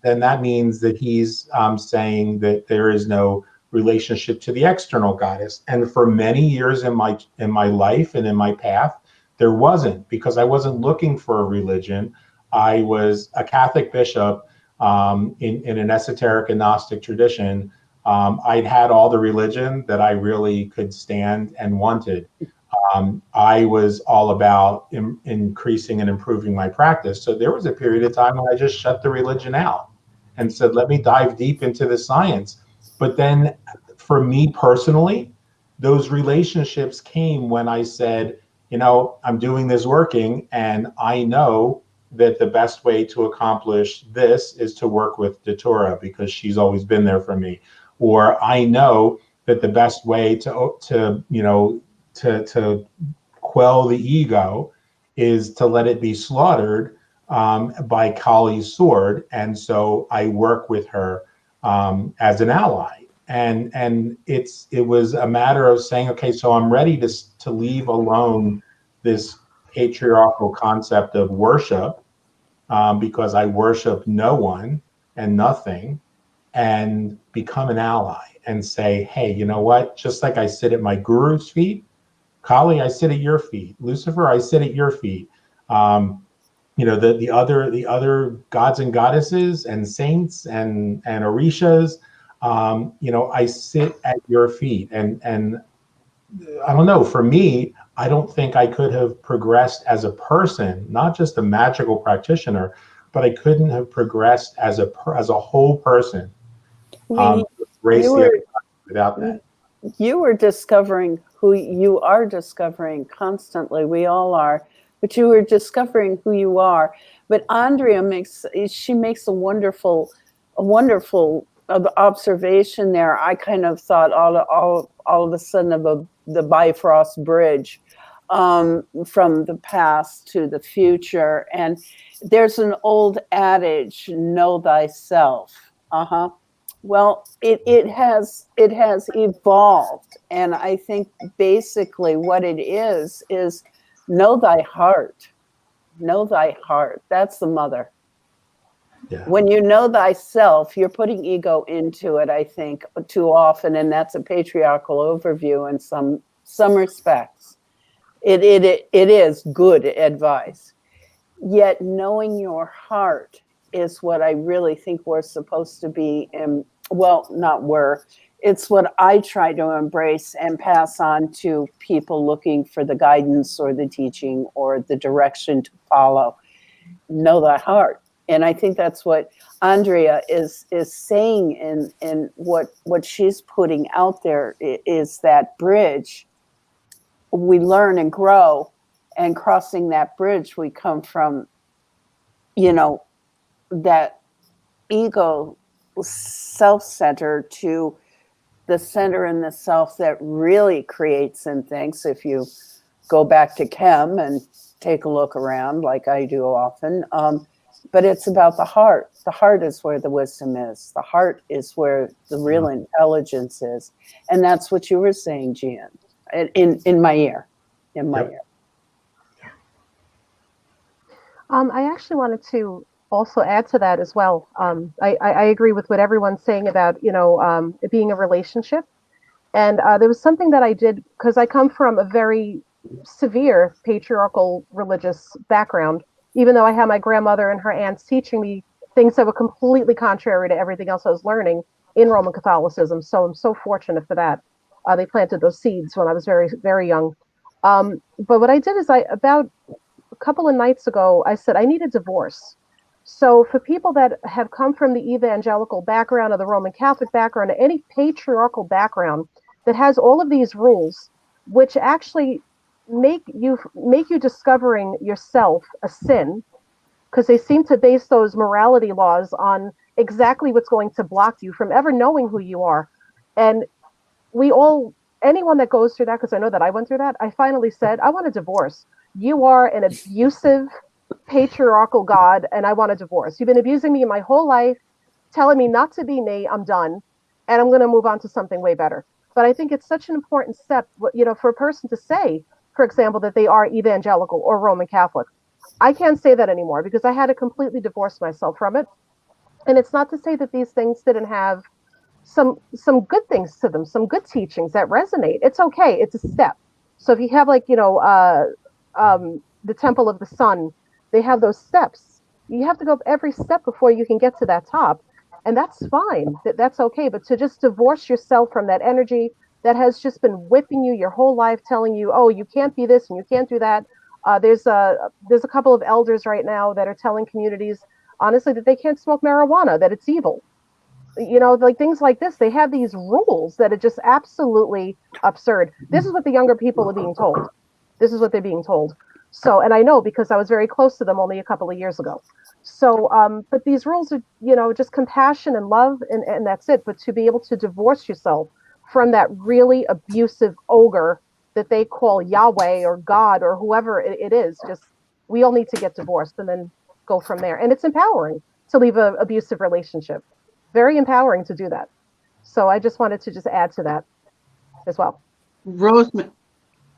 then that means that he's saying that there is no relationship to the external goddess. And for many years in my life and in my path, there wasn't, because I wasn't looking for a religion. I was a Catholic bishop in an esoteric and Gnostic tradition. I'd had all the religion that I really could stand and wanted. I was all about increasing and improving my practice. So there was a period of time when I just shut the religion out and said, let me dive deep into the science. But then for me personally, those relationships came when I said, I'm doing this working, and I know that the best way to accomplish this is to work with Datura because she's always been there for me. Or I know that the best way to quell the ego is to let it be slaughtered by Kali's sword. And so I work with her as an ally. And it was a matter of saying, okay, so I'm ready to leave alone this patriarchal concept of worship because I worship no one and nothing, and become an ally and say, hey, you know what? Just like I sit at my guru's feet, Kali, I sit at your feet. Lucifer, I sit at your feet. The other gods and goddesses and saints and orishas, I sit at your feet. And I don't know, for me, I don't think I could have progressed as a person, not just a magical practitioner, but I couldn't have progressed as a whole person. Without that. You were discovering who you are discovering constantly. We all are, but you were discovering who you are. But Andrea makes a wonderful observation there. I kind of thought all of a sudden of the Bifrost Bridge from the past to the future. And there's an old adage, know thyself. Well, it has evolved, and I think basically what it is know thy heart. Know thy heart. That's the mother. Yeah. When you know thyself, you're putting ego into it, I think, too often, and that's a patriarchal overview in some respects. It is good advice. Yet knowing your heart is what I really think we're supposed to be it's what I try to embrace and pass on to people looking for the guidance or the teaching or the direction to follow. Know thy heart. And I think that's what Andrea is saying in what she's putting out there is that bridge we learn and grow, and crossing that bridge, we come from, that ego self-centered to the center in the self that really creates and thinks. If you go back to chem and take a look around, like I do often, but it's about the heart. The heart is where the wisdom is. The heart is where the real intelligence is. And that's what you were saying, Gian, in my ear. In my ear. I actually wanted to also add to that as well. I agree with what everyone's saying about, it being a relationship. And there was something that I did, because I come from a very severe patriarchal religious background, even though I had my grandmother and her aunts teaching me things that were completely contrary to everything else I was learning in Roman Catholicism. So I'm so fortunate for that. They planted those seeds when I was very, very young. But what I did is about a couple of nights ago, I said I need a divorce. So for people that have come from the evangelical background or the Roman Catholic background or any patriarchal background that has all of these rules, which actually make you discovering yourself a sin, because they seem to base those morality laws on exactly what's going to block you from ever knowing who you are. And anyone that goes through that, because I know that I went through that, I finally said, I want a divorce. You are an abusive patriarchal God, and I want a divorce. You've been abusing me my whole life, telling me not to be me. I'm done, and I'm going to move on to something way better. But I think it's such an important step, for a person to say, for example, that they are evangelical or Roman Catholic. I can't say that anymore because I had to completely divorce myself from it. And it's not to say that these things didn't have some good things to them, some good teachings that resonate. It's okay. It's a step. So if you have the Temple of the Sun, they have those steps. You have to go up every step before you can get to that top. And that's fine. That's okay. But to just divorce yourself from that energy that has just been whipping you your whole life, telling you, oh, you can't be this and you can't do that. There's a couple of elders right now that are telling communities, honestly, that they can't smoke marijuana, that it's evil. Like things like this. They have these rules that are just absolutely absurd. This is what the younger people are being told. This is what they're being told. So, and I know because I was very close to them only a couple of years ago. So, but these rules are, just compassion and love, and that's it. But to be able to divorce yourself from that really abusive ogre that they call Yahweh or God or whoever it is, we all need to get divorced and then go from there. And it's empowering to leave an abusive relationship. Very empowering to do that. So I just wanted to add to that as well.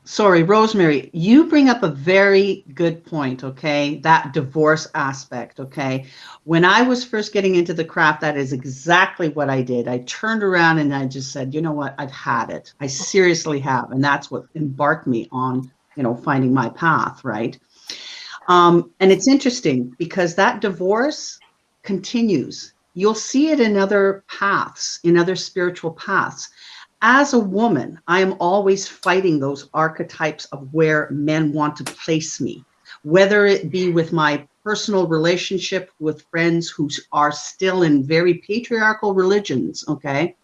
Rosemary, you bring up a very good point, okay? That divorce aspect, okay? When I was first getting into the craft, that is exactly what I did. I turned around and I just said, you know what? I've had it. I seriously have. And that's what embarked me on, finding my path, right? And it's interesting because that divorce continues. You'll see it in other paths, in other spiritual paths. As a woman, I am always fighting those archetypes of where men want to place me, whether it be with my personal relationship with friends who are still in very patriarchal religions, okay?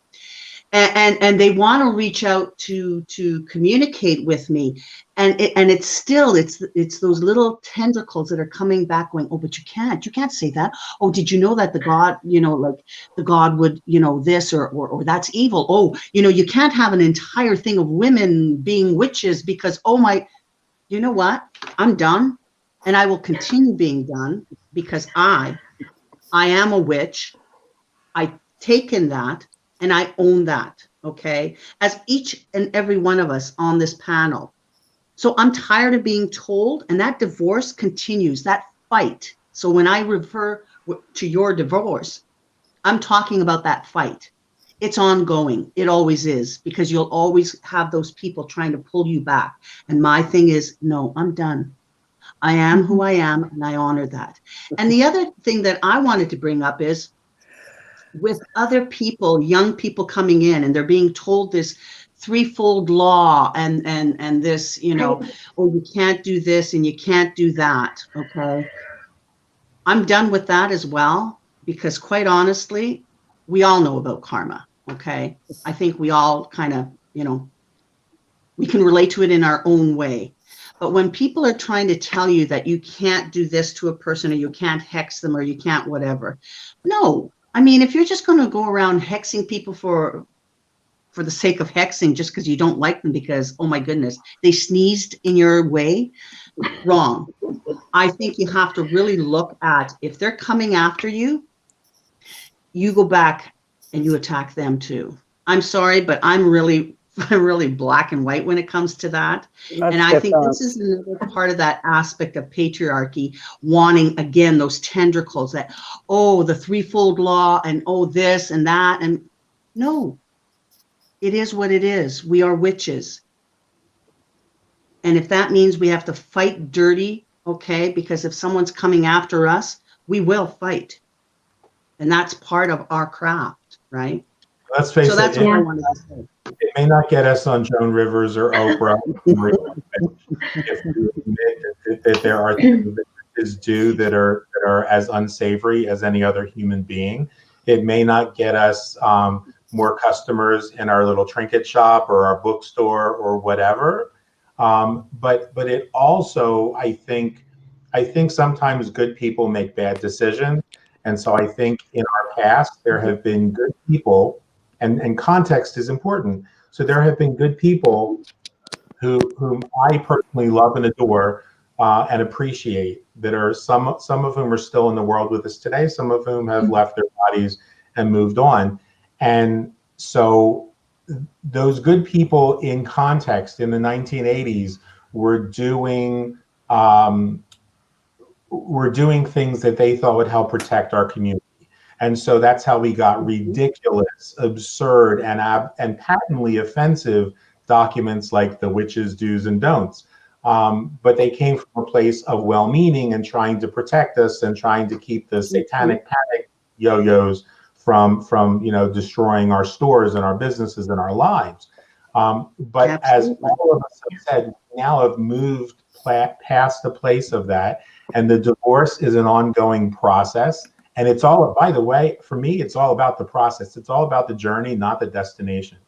And they want to reach out to communicate with me. And it's those little tentacles that are coming back going, oh, but you can't say that. Oh, did you know that the God, like the God would, this or that's evil. Oh, you can't have an entire thing of women being witches because, you know what? I'm done. And I will continue being done because I am a witch. I've taken that and I own that. Okay. As each and every one of us on this panel. So I'm tired of being told, and that divorce continues, that fight. So when I refer to your divorce, I'm talking about that fight. It's ongoing. It always is, because you'll always have those people trying to pull you back. And my thing is, no, I'm done. I am who I am, and I honor that. And the other thing that I wanted to bring up is with other people, young people coming in, and they're being told this threefold law and this, oh, you can't do this and you can't do that. Okay. I'm done with that as well, because quite honestly, we all know about karma. Okay. I think we all kind of, We can relate to it in our own way. But when people are trying to tell you that you can't do this to a person, or you can't hex them, or you can't whatever. No, I mean, if you're just going to go around hexing people for the sake of hexing, just because you don't like them because, oh my goodness, they sneezed in your way, wrong. I think you have to really look at, if they're coming after you, you go back and you attack them too. I'm sorry, but I'm really black and white when it comes to that. That's and I think this is another part of that aspect of patriarchy, wanting, again, those tendrils that, oh, the threefold law, and oh, this and that. And no, it is what it is. We are witches. And if that means we have to fight dirty, okay, because if someone's coming after us, we will fight. And that's part of our craft, right? Let's face So that's it, what I wanted to say. it may not get us on Joan Rivers or Oprah if we admit that there are things that is due that are as unsavory as any other human being. It may not get us more customers in our little trinket shop or our bookstore or whatever. But it also, I think sometimes good people make bad decisions. And so I think in our past, there have been good people, and context is important. So there have been good people whom I personally love and adore and appreciate, that are some of whom are still in the world with us today, some of whom have left their bodies and moved on. And so those good people in context in the 1980s were doing things that they thought would help protect our community. And so that's how we got ridiculous, absurd, and patently offensive documents like the witches' do's and don'ts. But they came from a place of well-meaning and trying to protect us and trying to keep the satanic panic yo-yos from destroying our stores and our businesses and our lives. But as all of us have said, we now have moved past the place of that, and the divorce is an ongoing process. And it's all, by the way, for me, it's all about the process. It's all about the journey, not the destination.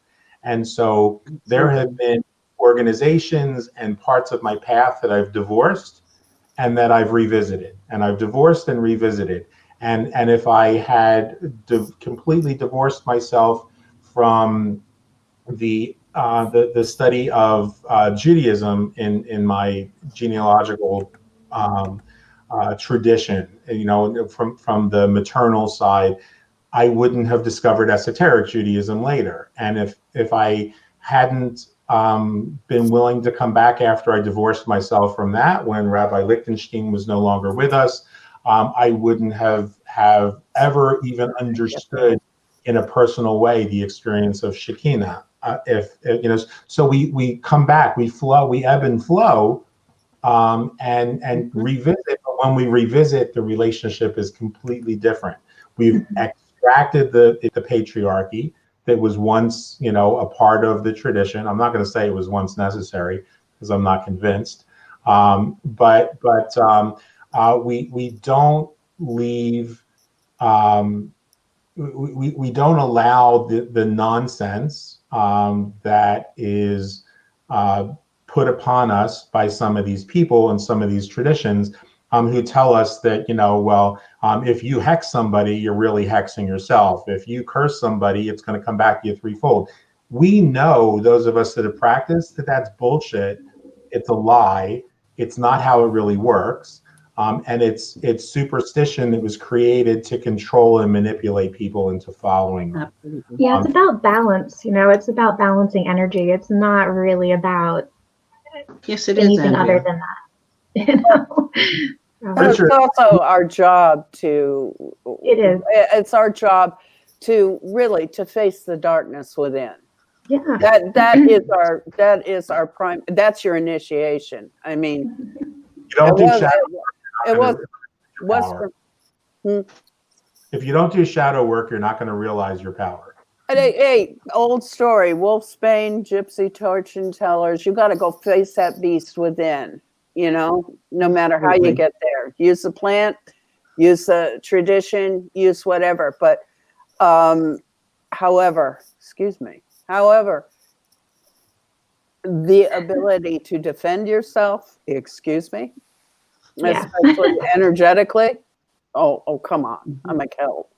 And so there have been organizations and parts of my path that I've divorced and that I've revisited, and I've divorced and revisited. And if I had completely divorced myself from the study of Judaism in my genealogical tradition, from the maternal side, I wouldn't have discovered esoteric Judaism later. And if I hadn't been willing to come back after I divorced myself from that, when Rabbi Lichtenstein was no longer with us, I wouldn't have ever even understood in a personal way the experience of Shekinah. So we come back, we flow, we ebb and flow, and revisit. But when we revisit, the relationship is completely different. We've extracted the patriarchy that was once, a part of the tradition. I'm not going to say it was once necessary, because I'm not convinced. But we don't leave. We don't allow the nonsense that is put upon us by some of these people and some of these traditions, who tell us that, if you hex somebody, you're really hexing yourself. If you curse somebody, it's going to come back to you threefold. We know, those of us that have practiced, that that's bullshit. It's a lie. It's not how it really works. And it's superstition that was created to control and manipulate people into following them. Yeah, it's about balance. It's about balancing energy. It's not really about anything other than that. But it's also our job to. It is. It's our job to really to face the darkness within. Yeah. That is our prime. That's your initiation. I mean, you don't do shadow. If you don't do shadow work, you're not going to realize your power. Hey, old story, Wolfsbane, gypsy fortune tellers, you got to go face that beast within, no matter how you get there. Use the plant, use the tradition, use whatever. But however, the ability to defend yourself, excuse me, Yeah. especially energetically. Oh, come on. I'm a Celt.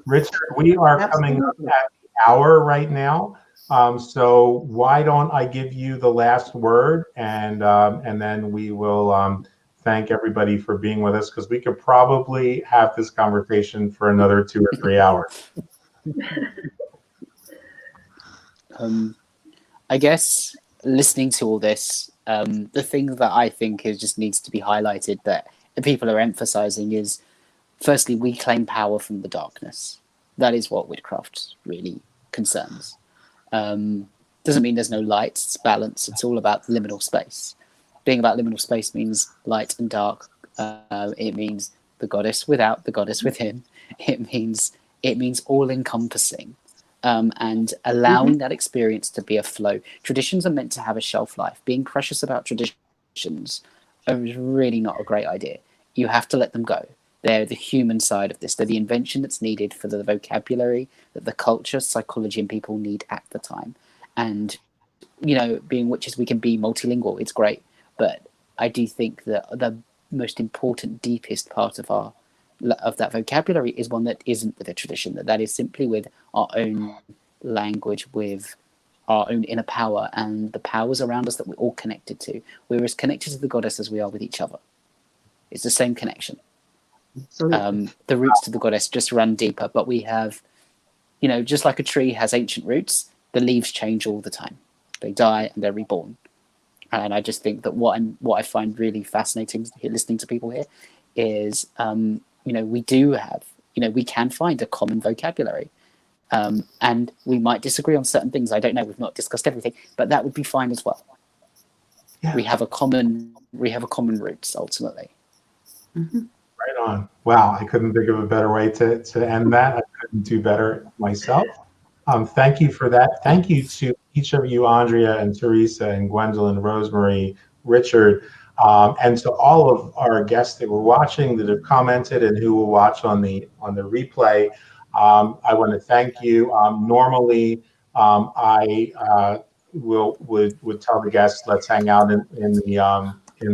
Richard, we are coming up Absolutely. at the hour right now. So why don't I give you the last word, and then we will thank everybody for being with us, because we could probably have this conversation for another 2 or 3 hours. I guess listening to all this, the thing that I think is just needs to be highlighted that people are emphasizing is, firstly, we claim power from the darkness. That is what witchcraft really concerns. Doesn't mean there's no light, it's balance. It's all about liminal space. Being about liminal space means light and dark. It means the goddess without, the goddess within. It means all encompassing. And allowing that experience to be a flow. Traditions are meant to have a shelf life. Being precious about traditions is really not a great idea. You have to let them go. They're the human side of this. They're the invention that's needed for the vocabulary that the culture, psychology, and people need at the time. And, being witches, we can be multilingual. It's great. But I do think that the most important, deepest part of that vocabulary is one that isn't with a tradition, that is simply with our own language, with our own inner power and the powers around us that we're all connected to. We're as connected to the goddess as we are with each other. It's the same connection. The roots to the goddess just run deeper, but we have, just like a tree has ancient roots, the leaves change all the time. They die and they're reborn. And I just think that what I find really fascinating listening to people here is, we do have, we can find a common vocabulary. And we might disagree on certain things. I don't know. We've not discussed everything, but that would be fine as well. Yeah. We have a common roots ultimately. Mm-hmm. Right on. Wow, I couldn't think of a better way to end that. I couldn't do better myself. Thank you for that. Thank you to each of you, Andrea and Teresa and Gwendolyn, Rosemary, Richard, and to all of our guests that were watching, that have commented, and who will watch on the replay. I want to thank you. Normally, I would tell the guests, let's hang out in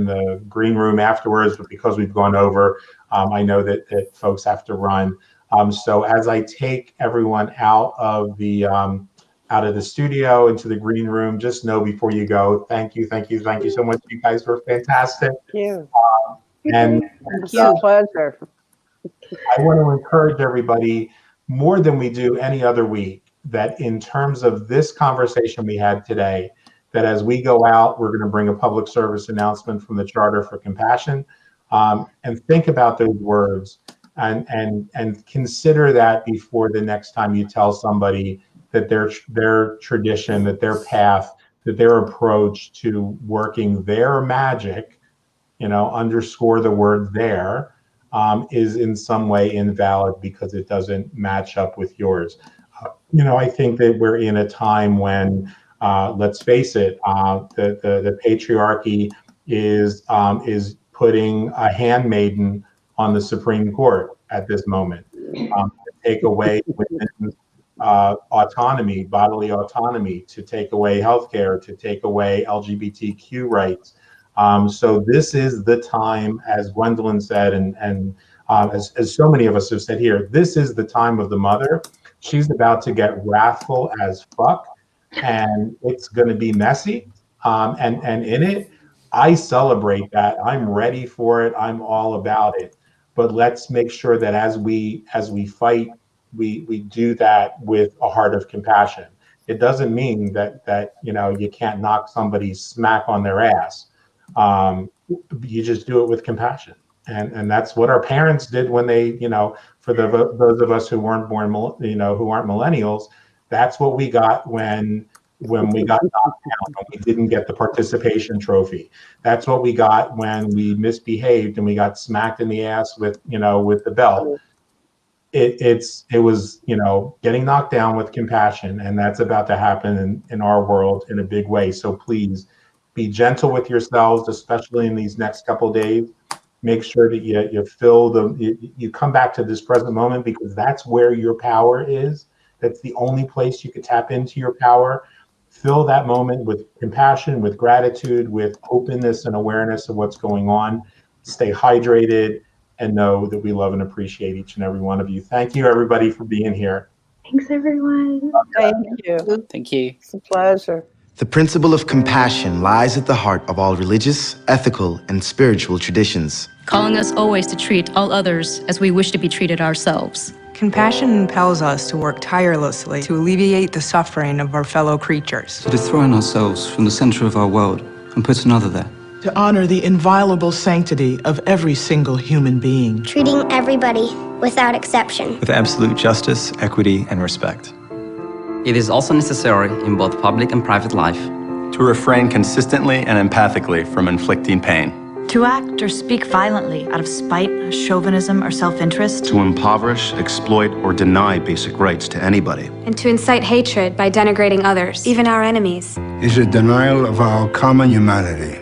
the green room afterwards, but because we've gone over, I know that folks have to run. So as I take everyone out of the studio into the green room, just know before you go, thank you so much. You guys were fantastic. Thank you. And it's a pleasure. I want to encourage everybody, more than we do any other week, that in terms of this conversation we had today, that as we go out, we're going to bring a public service announcement from the Charter for Compassion, and think about those words and consider that before the next time you tell somebody that their tradition, that their path, that their approach to working their magic, underscore the word there, is in some way invalid because it doesn't match up with yours. I think that we're in a time when, let's face it, the patriarchy is putting a handmaiden on the Supreme Court at this moment, to take away women's autonomy, bodily autonomy, to take away healthcare, to take away LGBTQ rights. So this is the time, as Gwendolyn said, and as so many of us have said here, this is the time of the mother. She's about to get wrathful as fuck, and it's going to be messy. And in it, I celebrate that. I'm ready for it. I'm all about it. But let's make sure that as we fight, we do that with a heart of compassion. It doesn't mean that you can't knock somebody smack on their ass. You just do it with compassion, and that's what our parents did when they, for those of us who weren't born, who aren't millennials, that's what we got when we got knocked down, when we didn't get the participation trophy. That's what we got when we misbehaved and we got smacked in the ass with the belt. It was getting knocked down with compassion, and that's about to happen in our world in a big way. So please be gentle with yourselves, especially in these next couple of days. Make sure that you come back to this present moment, because that's where your power is. That's the only place you can tap into your power. fill that moment with compassion, with gratitude, with openness and awareness of what's going on. Stay hydrated and know that we love and appreciate each and every one of you. Thank you, everybody, for being here. Thanks, everyone. Thank you. Thank you. It's a pleasure. The principle of compassion lies at the heart of all religious, ethical, and spiritual traditions. Calling us always to treat all others as we wish to be treated ourselves. Compassion impels us to work tirelessly to alleviate the suffering of our fellow creatures. To dethrone ourselves from the center of our world and put another there. To honor the inviolable sanctity of every single human being. Treating everybody without exception. With absolute justice, equity, and respect. It is also necessary in both public and private life. To refrain consistently and empathically from inflicting pain. To act or speak violently out of spite, chauvinism, or self-interest. To impoverish, exploit, or deny basic rights to anybody. And to incite hatred by denigrating others, even our enemies. Is a denial of our common humanity.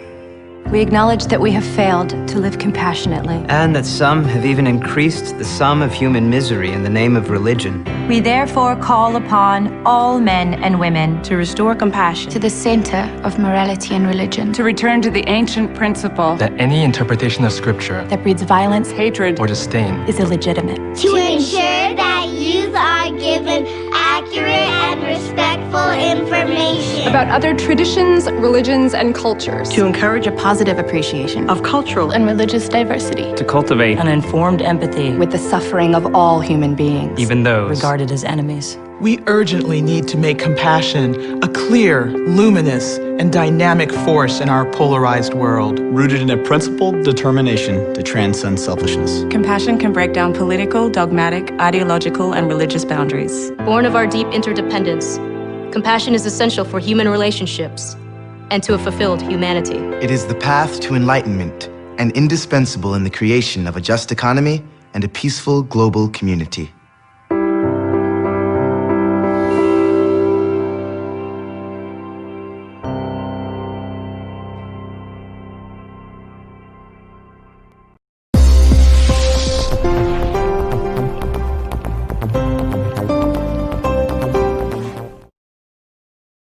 We acknowledge that we have failed to live compassionately. And that some have even increased the sum of human misery in the name of religion. We therefore call upon all men and women to restore compassion to the center of morality and religion. To return to the ancient principle that any interpretation of scripture that breeds violence, hatred, or disdain is illegitimate. To ensure that youth are given accurate and respectful information about other traditions, religions, and cultures. To encourage a positive appreciation of cultural and religious diversity. To cultivate an informed empathy with the suffering of all human beings, even those regarded as enemies. We urgently need to make compassion a clear, luminous, and dynamic force in our polarized world. Rooted in a principled determination to transcend selfishness. Compassion can break down political, dogmatic, ideological, and religious boundaries. Born of our deep interdependence, compassion is essential for human relationships and to a fulfilled humanity. It is the path to enlightenment and indispensable in the creation of a just economy and a peaceful global community.